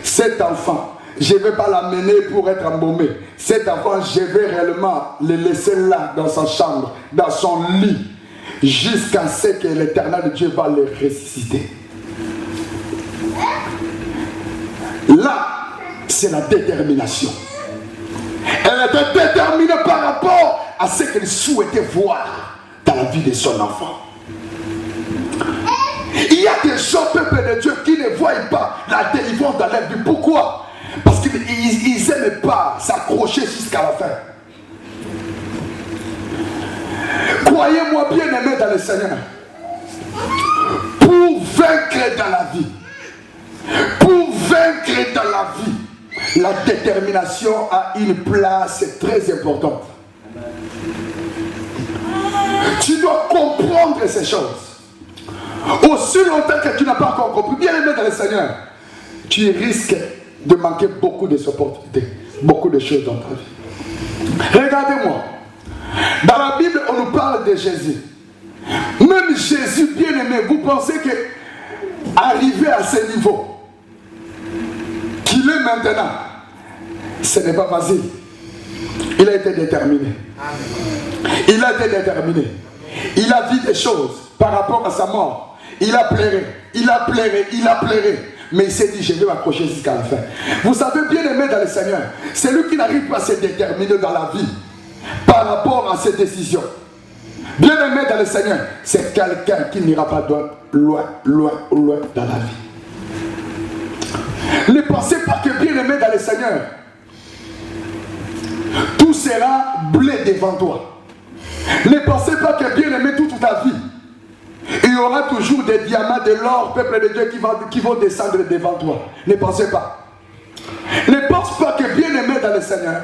Cet enfant, je ne vais pas l'amener pour être embaumé. Cet enfant, je vais réellement le laisser là, dans sa chambre, dans son lit, jusqu'à ce que l'Éternel Dieu va le ressusciter. Là, c'est la détermination. Elle était déterminée par rapport à ce qu'elle souhaitait voir dans la vie de son enfant. Il y a des gens, peuple de Dieu, qui ne voient pas la délivrance dans leur vie. Pourquoi? Parce qu'ils n'aiment pas s'accrocher jusqu'à la fin. Croyez-moi, bien aimé dans le Seigneur, pour vaincre dans la vie, la détermination a une place très importante. Tu dois comprendre ces choses. Aussi longtemps que tu n'as pas encore compris, bien aimé dans le Seigneur, tu risques de manquer beaucoup de opportunités, beaucoup de choses dans ta vie. Regardez-moi. Dans la Bible, on nous parle de Jésus. Même Jésus, bien aimé, vous pensez que arriver à ce niveau qu'il est maintenant, ce n'est pas facile. Il a été déterminé. Il a été déterminé. Il a vu des choses par rapport à sa mort. Il a pleuré, il a pleuré, il a pleuré. Mais il s'est dit, je vais m'accrocher jusqu'à la fin. Vous savez, bien aimé dans le Seigneur, celui qui n'arrive pas à se déterminer dans la vie par rapport à ses décisions. Bien aimé dans le Seigneur, c'est quelqu'un qui n'ira pas loin dans la vie. Ne pensez pas que bien aimé dans le Seigneur, tout sera bleu devant toi. Ne pensez pas que bien aimé toute ta vie, il y aura toujours des diamants, de l'or, peuple de Dieu qui vont descendre devant toi. Ne pensez pas. Ne pense pas que bien aimé dans le Seigneur,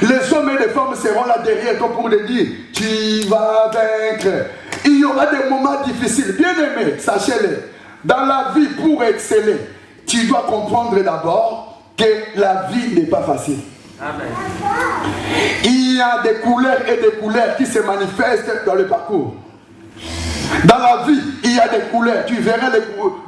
les hommes et les femmes seront là derrière toi pour te dire, tu vas vaincre. Il y aura des moments difficiles. Bien aimé, sachez-le, dans la vie pour exceller, tu dois comprendre d'abord que la vie n'est pas facile. Amen. Il y a des couleurs et des couleurs qui se manifestent dans le parcours. Dans la vie, il y a des couleurs. Tu verras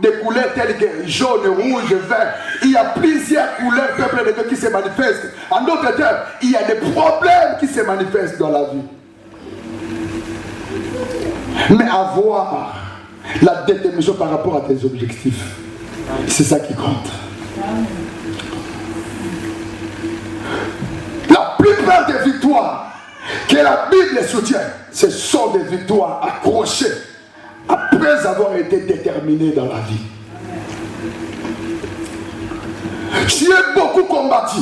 des couleurs telles que jaune, rouge, vert. Il y a plusieurs couleurs, peuple de Dieu, qui se manifestent. En d'autres termes, il y a des problèmes qui se manifestent dans la vie. Mais avoir la détermination par rapport à tes objectifs, c'est ça qui compte. La plupart des victoires que la Bible soutient, ce sont des victoires accrochées après avoir été déterminé dans la vie. Tu es beaucoup combattu.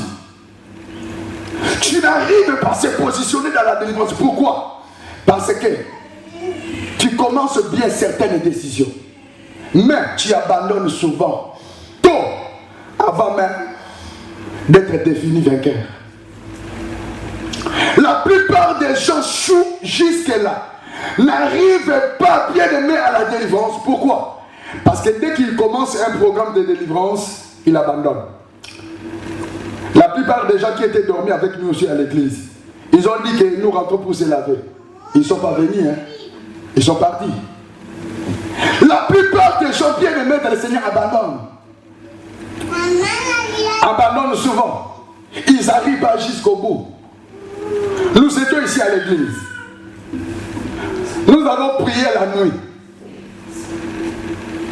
Tu n'arrives pas à se positionner dans la délivrance. Pourquoi? Parce que tu commences bien certaines décisions, mais tu abandonnes souvent, tôt, avant même d'être défini vainqueur. La plupart des gens chouent jusque-là, n'arrivent pas bien aimés à la délivrance. Pourquoi? Parce que dès qu'ils commencent un programme de délivrance, ils abandonnent. La plupart des gens qui étaient dormis avec nous aussi à l'église, ils ont dit que nous rentrons pour se laver. Ils ne sont pas venus, hein? Ils sont partis. La plupart des gens bien aimés dans le Seigneur abandonnent. Abandonnent souvent. Ils n'arrivent pas jusqu'au bout. Nous étions ici à l'église. Nous avons prié la nuit.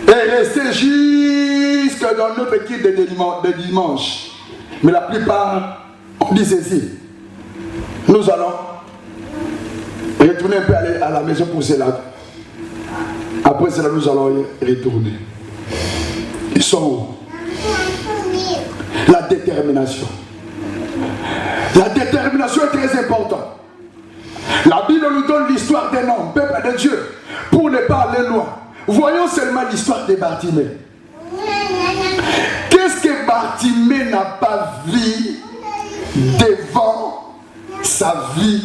Et resté jusque dans notre équipe de dimanche. Mais la plupart ont dit ceci. Nous allons retourner un peu à la maison pour se laver. Après cela, nous allons retourner. Ils sont où? La détermination. La détermination est très importante. La Bible nous donne l'histoire d'un homme, peuple de Dieu, pour ne pas aller loin. Voyons seulement l'histoire de Bartimée. Qu'est-ce que Bartimée n'a pas vu devant sa vie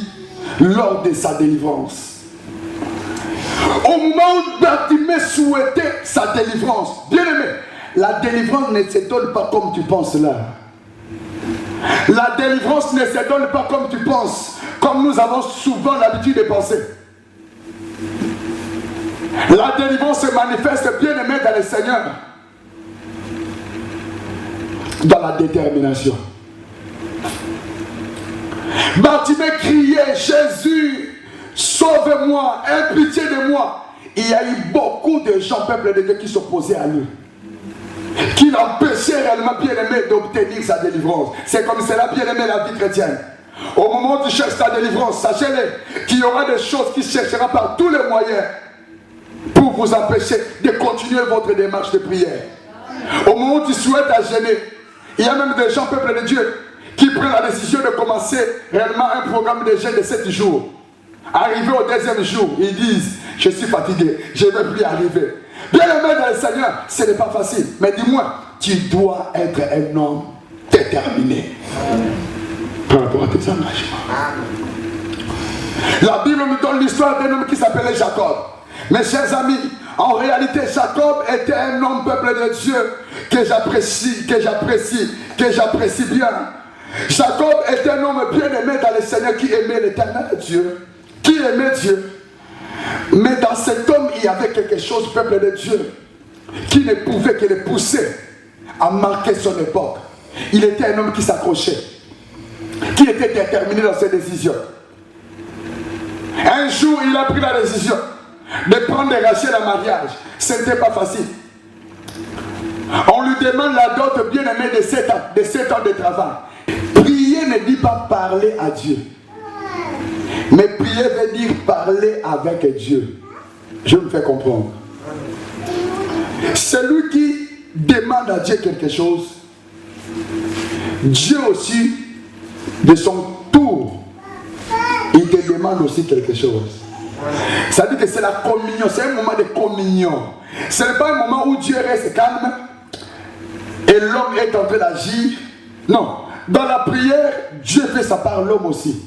lors de sa délivrance? Au moment où Bartimée souhaitait sa délivrance, bien aimé, la délivrance ne se donne pas comme tu penses là. La délivrance ne se donne pas comme tu penses, comme nous avons souvent l'habitude de penser. La délivrance se manifeste, bien aimé, dans le Seigneur, dans la détermination. Bartimée criait, Jésus, sauve-moi, aie pitié de moi. Il y a eu beaucoup de gens, peuple de Dieu, qui s'opposaient à lui, qui l'empêchaient réellement, bien aimé, d'obtenir sa délivrance. C'est comme cela, bien aimé, la vie chrétienne. Au moment où tu cherches ta délivrance, sachez-le qu'il y aura des choses qui chercheront par tous les moyens pour vous empêcher de continuer votre démarche de prière. Au moment où tu souhaites à jeûner, il y a même des gens, peuple de Dieu, qui prennent la décision de commencer réellement un programme de jeûne de 7 jours. Arrivé au deuxième jour, ils disent, je suis fatigué, je ne veux plus arriver. Bien aimé dans le Seigneur, ce n'est pas facile. Mais dis-moi, tu dois être un homme déterminé par rapport à tes engagements. La Bible nous donne l'histoire d'un homme qui s'appelait Jacob. Mes chers amis, en réalité, Jacob était un homme, peuple de Dieu, que j'apprécie bien. Jacob était un homme bien aimé dans le Seigneur, qui aimait l'éternel Dieu, qui aimait Dieu. Mais dans cet homme, il y avait quelque chose, peuple de Dieu, qui ne pouvait que le pousser à marquer son époque. Il était un homme qui s'accrochait, qui était déterminé dans ses décisions. Un jour, il a pris la décision de prendre Rachel en mariage. Ce n'était pas facile. On lui demande la dot bien aimée de 7 ans de travail. Prier ne dit pas parler à Dieu. Mais prier veut dire parler avec Dieu. Je me fais comprendre. Celui qui demande à Dieu quelque chose, Dieu aussi, de son tour, il te demande demande aussi quelque chose. Ça dit que c'est la communion, c'est un moment de communion. Ce n'est pas un moment où Dieu reste calme et l'homme est en train d'agir. Non, dans la prière, Dieu fait sa part, l'homme aussi.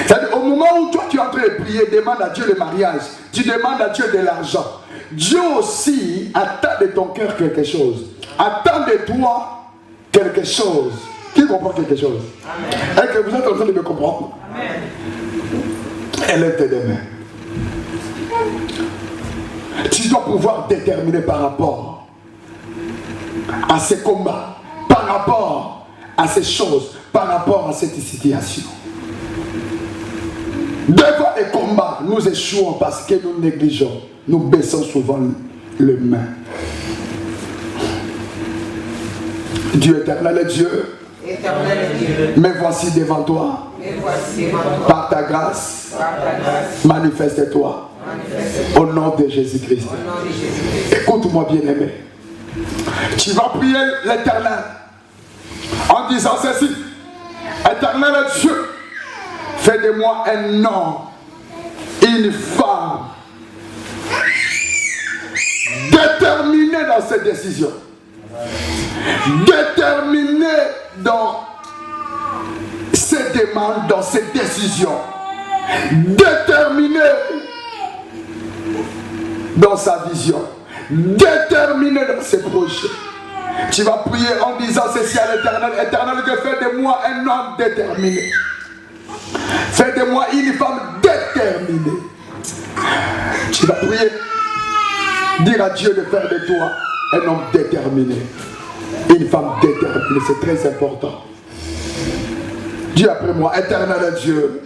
C'est-à-dire, au moment où toi tu es en train de prier, demande à Dieu le mariage, tu demandes à Dieu de l'argent. Dieu aussi attend de ton cœur quelque chose. Attend de toi quelque chose. Qui comprend quelque chose? Est-ce que vous êtes en train de me comprendre? Amen. Elle est tes mains. Tu dois pouvoir déterminer par rapport à ces combats, par rapport à ces choses, par rapport à cette situation. Devant les combats, nous échouons parce que nous négligeons. Nous baissons souvent les mains. Dieu éternel est Dieu. Mais voici devant toi. Par ta grâce, manifeste-toi. Au nom de Jésus-Christ. Écoute-moi bien aimé. Tu vas prier l'Éternel en disant ceci. Éternel Dieu, fais de moi un homme, une femme déterminé dans ses décisions, déterminé dans ses demandes, dans ses décisions, déterminé dans sa vision, déterminé dans ses projets. Tu vas prier en disant ceci à l'Éternel. Éternel, fais de moi un homme déterminé. Fais de moi une femme déterminée. Tu vas prier. Dire à Dieu de faire de toi un homme déterminé. Une femme déterminée. C'est très important. Dis après moi, éternel Dieu.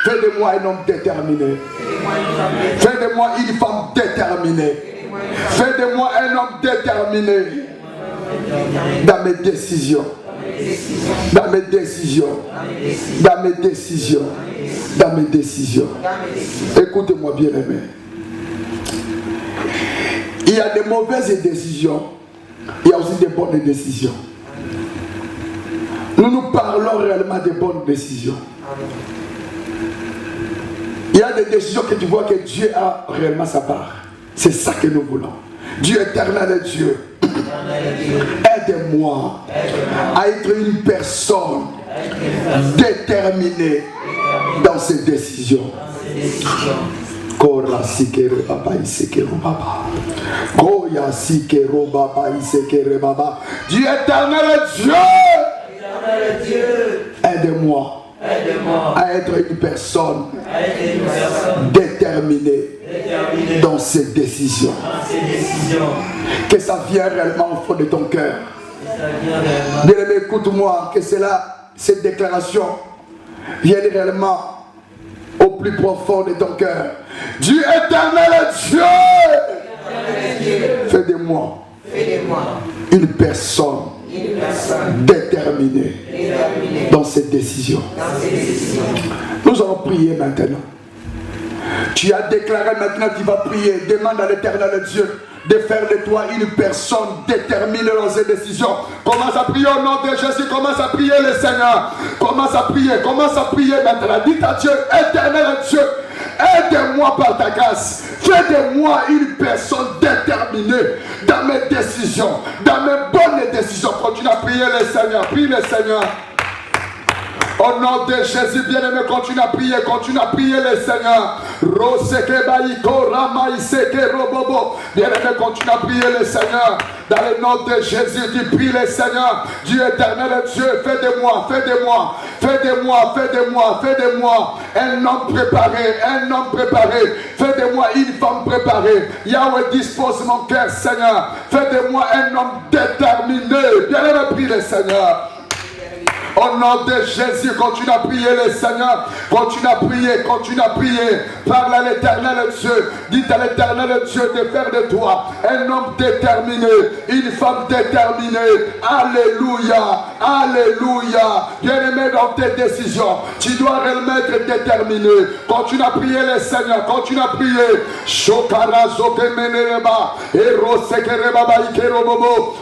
Fais de moi un homme déterminé. Fais de moi une femme déterminée. Fais de moi un homme déterminé dans mes décisions. Dans mes décisions. Dans mes décisions. Dans mes décisions. Écoutez-moi bien aimé. Il y a des mauvaises décisions. Il y a aussi des bonnes décisions. Nous nous parlons réellement des bonnes décisions. Il y a des décisions que tu vois que Dieu a réellement sa part. C'est ça que nous voulons. Dieu éternel est Dieu. Aide-moi à être une personne déterminée dans ses décisions. Kora sikere baba isekero baba. Goya sikero baba isekere baba. Dieu éternel Dieu. Aide-moi à être une personne déterminée dans ses décisions. Que ça vienne réellement au fond de ton cœur. Bien aimé, écoute-moi, que cette déclaration vienne réellement au plus profond de ton cœur. Dieu éternel Dieu, fais de moi une personne déterminée dans ses décisions. Nous allons prier maintenant. Tu as déclaré maintenant, tu vas prier. Demande à l'éternel Dieu de faire de toi une personne déterminée dans ses décisions. Commence à prier au nom de Jésus. Commence à prier le Seigneur. Commence à prier maintenant. Dites à Dieu, éternel Dieu, aide-moi par ta grâce. Fais de moi une personne déterminée dans mes décisions, dans mes bonnes décisions. Continue à prier le Seigneur. Prie le Seigneur. Au nom de Jésus, bien-aimé, continue à prier le Seigneur. Bien-aimé, continue à prier le Seigneur. Dans le nom de Jésus, tu pries le Seigneur. Dieu éternel, Dieu, fais de moi un homme préparé, fais de moi une femme préparée. Yahweh, dispose mon cœur, Seigneur. Fais de moi un homme déterminé. Bien-aimé, prie le Seigneur. Au nom de Jésus, continue à prier le Seigneur. Continue à prier. Parle à l'éternel Dieu. Dites à l'éternel Dieu de faire de toi un homme déterminé, une femme déterminée. Alléluia. Bien-aimé, dans tes décisions, tu dois réellement être déterminé. Continue à prier le Seigneur. Continue à prier.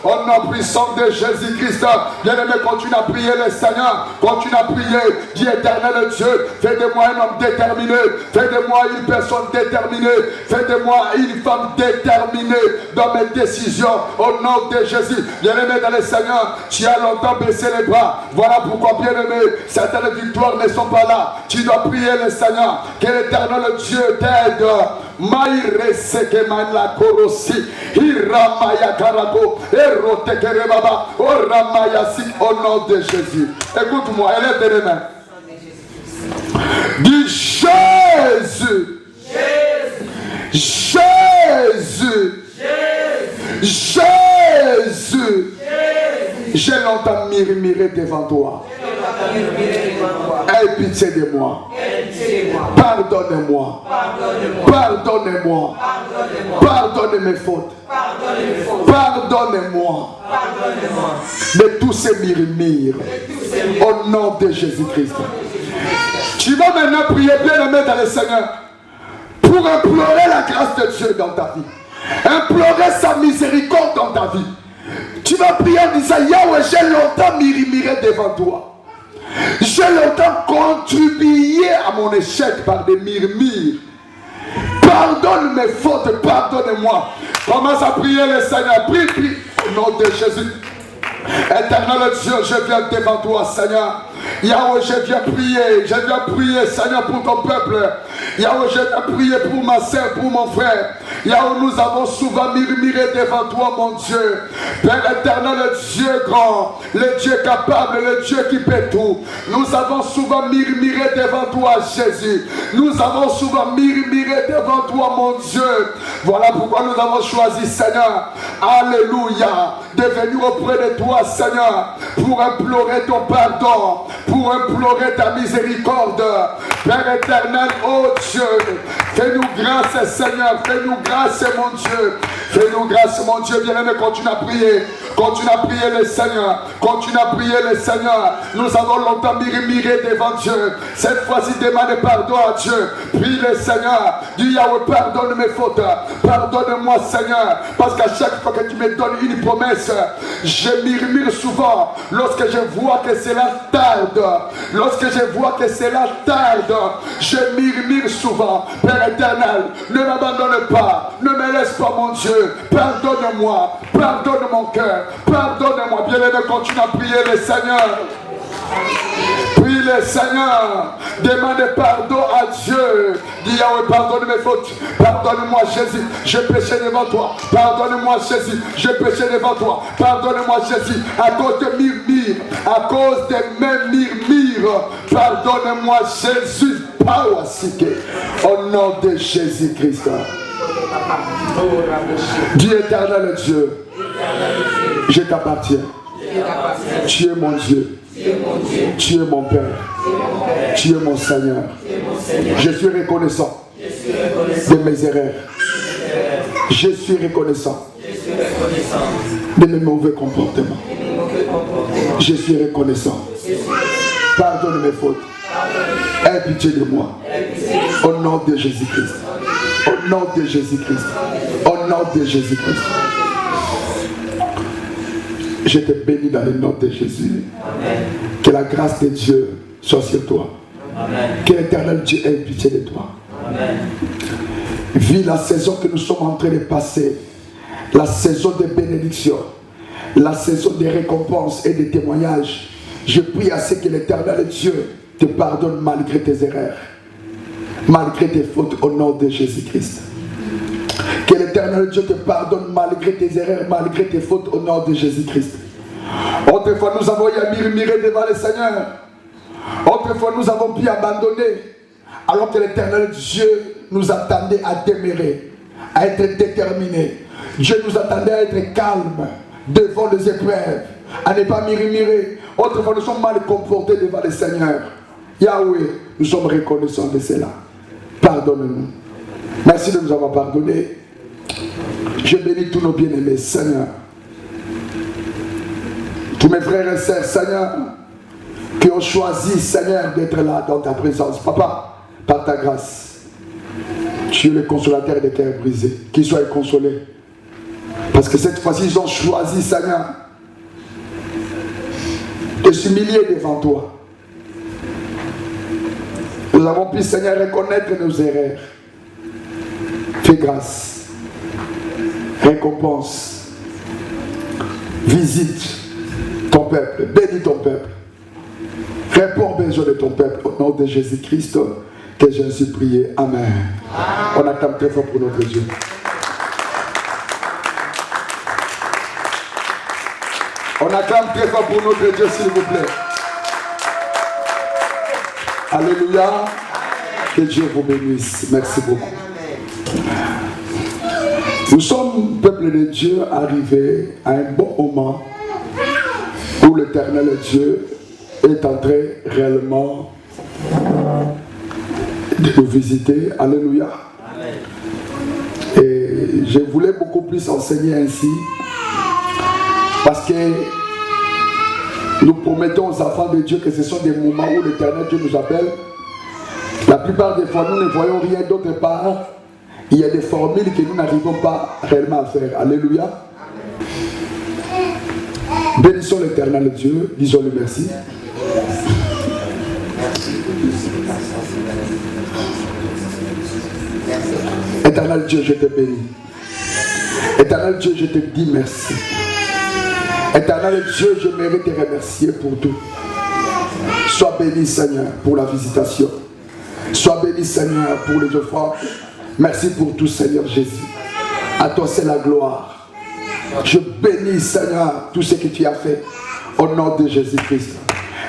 Au nom puissant de Jésus-Christ. Bien-aimé, continue à prier le Seigneur. Seigneur, continue à prier. Dis éternel Dieu, fais de moi un homme déterminé. Fais de moi une personne déterminée. Fais de moi une femme déterminée dans mes décisions. Au nom de Jésus. Bien-aimé dans le Seigneur, tu as longtemps baissé les bras. Voilà pourquoi, bien-aimé, certaines victoires ne sont pas là. Tu dois prier le Seigneur. Que l'éternel Dieu t'aide. Maïre sekeman la korosi. Hiramaya karako. Erotekere baba. Oramaya sik. Au nom de Jésus. Écoute-moi, elle est les mains. Dis Jésus. Jésus. Jésus. J'ai longtemps murmuré devant toi. Aie pitié de moi. Pardonne-moi. Pardonne-moi. Pardonne mes fautes. Pardonne-moi de tous ces murmures. Au nom de Jésus-Christ. Tu vas maintenant prier, bien-aimé dans le Seigneur, pour implorer la grâce de Dieu dans ta vie. Implorer sa miséricorde dans ta vie. Tu vas prier en disant, Yahweh, j'ai longtemps murmuré devant toi. J'ai longtemps contribué à mon échec par des murmures. Pardonne mes fautes, pardonne-moi. Commence à prier le Seigneur. Prie, prie. Au nom de Jésus. Éternel Dieu, je viens devant toi, Seigneur. Yahweh, je viens prier, Seigneur, pour ton peuple. Yahweh, je viens prier pour ma soeur, pour mon frère. Yahweh, nous avons souvent murmuré devant toi, mon Dieu. Père éternel, Dieu grand, le Dieu capable, le Dieu qui peut tout. Nous avons souvent murmuré devant toi, Jésus. Nous avons souvent murmuré devant toi, mon Dieu. Voilà pourquoi nous avons choisi, Seigneur, alléluia, de venir auprès de toi, Seigneur, pour implorer ton pardon, pour implorer ta miséricorde. Père éternel, oh Dieu, fais-nous grâce, Seigneur, fais-nous grâce, mon Dieu. Fais-nous grâce, mon Dieu. Bien-aimé, continue à prier. Continue à prier le Seigneur. Continue à prier le Seigneur. Nous avons longtemps murmuré devant Dieu. Cette fois-ci, demande pardon à Dieu. Prie le Seigneur. Dis Yahweh, pardonne mes fautes. Pardonne-moi, Seigneur. Parce qu'à chaque fois que tu me donnes une promesse, je murmure souvent. Lorsque je vois que cela tarde. Lorsque je vois que cela tarde, je murmure souvent. Père éternel, ne m'abandonne pas. Ne me laisse pas, mon Dieu. Pardonne-moi. Pardonne mon cœur. Pardonne-moi. Bien-aimé, continue à prier le Seigneur. Prie le Seigneur. Demande pardon à Dieu. Dis Yahweh, pardonne mes fautes. Pardonne-moi, Jésus. J'ai péché devant toi. Pardonne-moi, Jésus. J'ai péché devant toi. Pardonne-moi, Jésus. À cause de murmures. À cause de mes murmures. Pardonne-moi, Jésus. Au nom de Jésus-Christ. Dieu éternel Dieu, je t'appartiens. Tu es mon Dieu. Tu es mon Père. Tu es mon Seigneur. Je suis reconnaissant de mes erreurs. Je suis reconnaissant de mes mauvais comportements. Je suis reconnaissant. Pardonne mes fautes. Aie pitié de moi. Au nom de Jésus-Christ. Au nom de Jésus-Christ. Au nom de Jésus-Christ. Je te bénis dans le nom de Jésus. Amen. Que la grâce de Dieu soit sur toi. Amen. Que l'éternel Dieu ait pitié de toi. Amen. Vis la saison que nous sommes en train de passer. La saison de bénédiction. La saison de récompenses et de témoignages. Je prie à ce que l'éternel Dieu te pardonne malgré tes erreurs. Malgré tes fautes au nom de Jésus-Christ. Que l'éternel Dieu te pardonne malgré tes erreurs, malgré tes fautes au nom de Jésus-Christ. Autrefois nous avons eu à murmurer devant le Seigneur. Autrefois nous avons pu abandonner. Alors que l'éternel Dieu nous attendait à demeurer, à être déterminé. Dieu nous attendait à être calme devant les épreuves, à ne pas murmurer. Autrefois nous sommes mal comportés devant le Seigneur. Yahweh, nous sommes reconnaissants de cela. Pardonne-nous. Merci de nous avoir pardonné. Je bénis tous nos bien-aimés, Seigneur. Tous mes frères et sœurs, Seigneur, qui ont choisi, Seigneur, d'être là dans ta présence. Papa, par ta grâce, tu es le consolateur des cœurs brisés. Qu'ils soient consolés. Parce que cette fois-ci, ils ont choisi, Seigneur, de s'humilier devant toi. Nous avons pu, Seigneur, reconnaître nos erreurs. Fais grâce, récompense, visite ton peuple, bénis ton peuple, réponds aux besoins de ton peuple au nom de Jésus-Christ que j'ai ainsi prié. Amen. On acclame très fort pour notre Dieu. On acclame très fort pour notre Dieu, s'il vous plaît. Alléluia. Que Dieu vous bénisse. Merci beaucoup. Nous sommes, peuple de Dieu, arrivés à un bon moment où l'Éternel Dieu est en train réellement de nous visiter. Alléluia. Et je voulais beaucoup plus enseigner ainsi parce que nous promettons aux enfants de Dieu que ce sont des moments où l'Éternel Dieu nous appelle. La plupart des fois, nous ne voyons rien d'autre part. Il y a des formules que nous n'arrivons pas réellement à faire. Alléluia. Bénissons l'Éternel Dieu. Disons-lui merci. Éternel Dieu, je te bénis. Éternel Dieu, je te dis merci. Éternel Dieu, je mérite te remercier pour tout. Sois béni, Seigneur, pour la visitation. Sois béni, Seigneur, pour les offrandes. Merci pour tout, Seigneur Jésus. À toi, c'est la gloire. Je bénis, Seigneur, tout ce que tu as fait au nom de Jésus-Christ.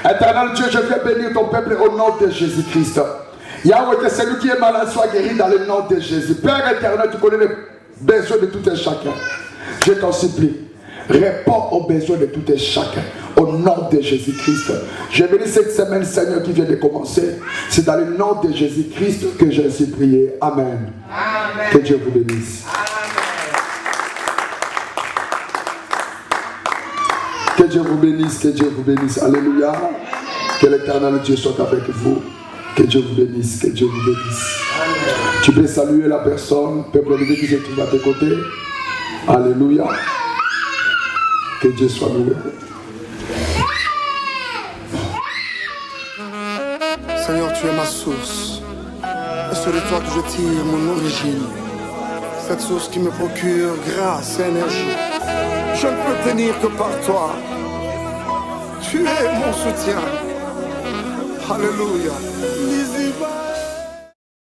Éternel Dieu, je viens bénir ton peuple au nom de Jésus-Christ. Yahweh, que celui qui est malade soit guéri dans le nom de Jésus. Père éternel, tu connais les besoins de tout et chacun. Je t'en supplie. Réponds aux besoins de tout et chacun. Au nom de Jésus-Christ. Je bénis cette semaine, Seigneur, qui vient de commencer. C'est dans le nom de Jésus-Christ que j'ai ainsi prié. Amen. Amen. Que Dieu vous bénisse. Amen. Que Dieu vous bénisse. Que Dieu vous bénisse. Alléluia. Que l'Éternel Dieu soit avec vous. Que Dieu vous bénisse. Que Dieu vous bénisse. Amen. Tu peux saluer la personne, peuple de Dieu qui se trouve à tes côtés. Alléluia. Que Dieu soit loué. Seigneur, tu es ma source. Et c'est de toi que je tire mon origine. Cette source qui me procure grâce et énergie. Je ne peux tenir que par toi. Tu es mon soutien. Alléluia.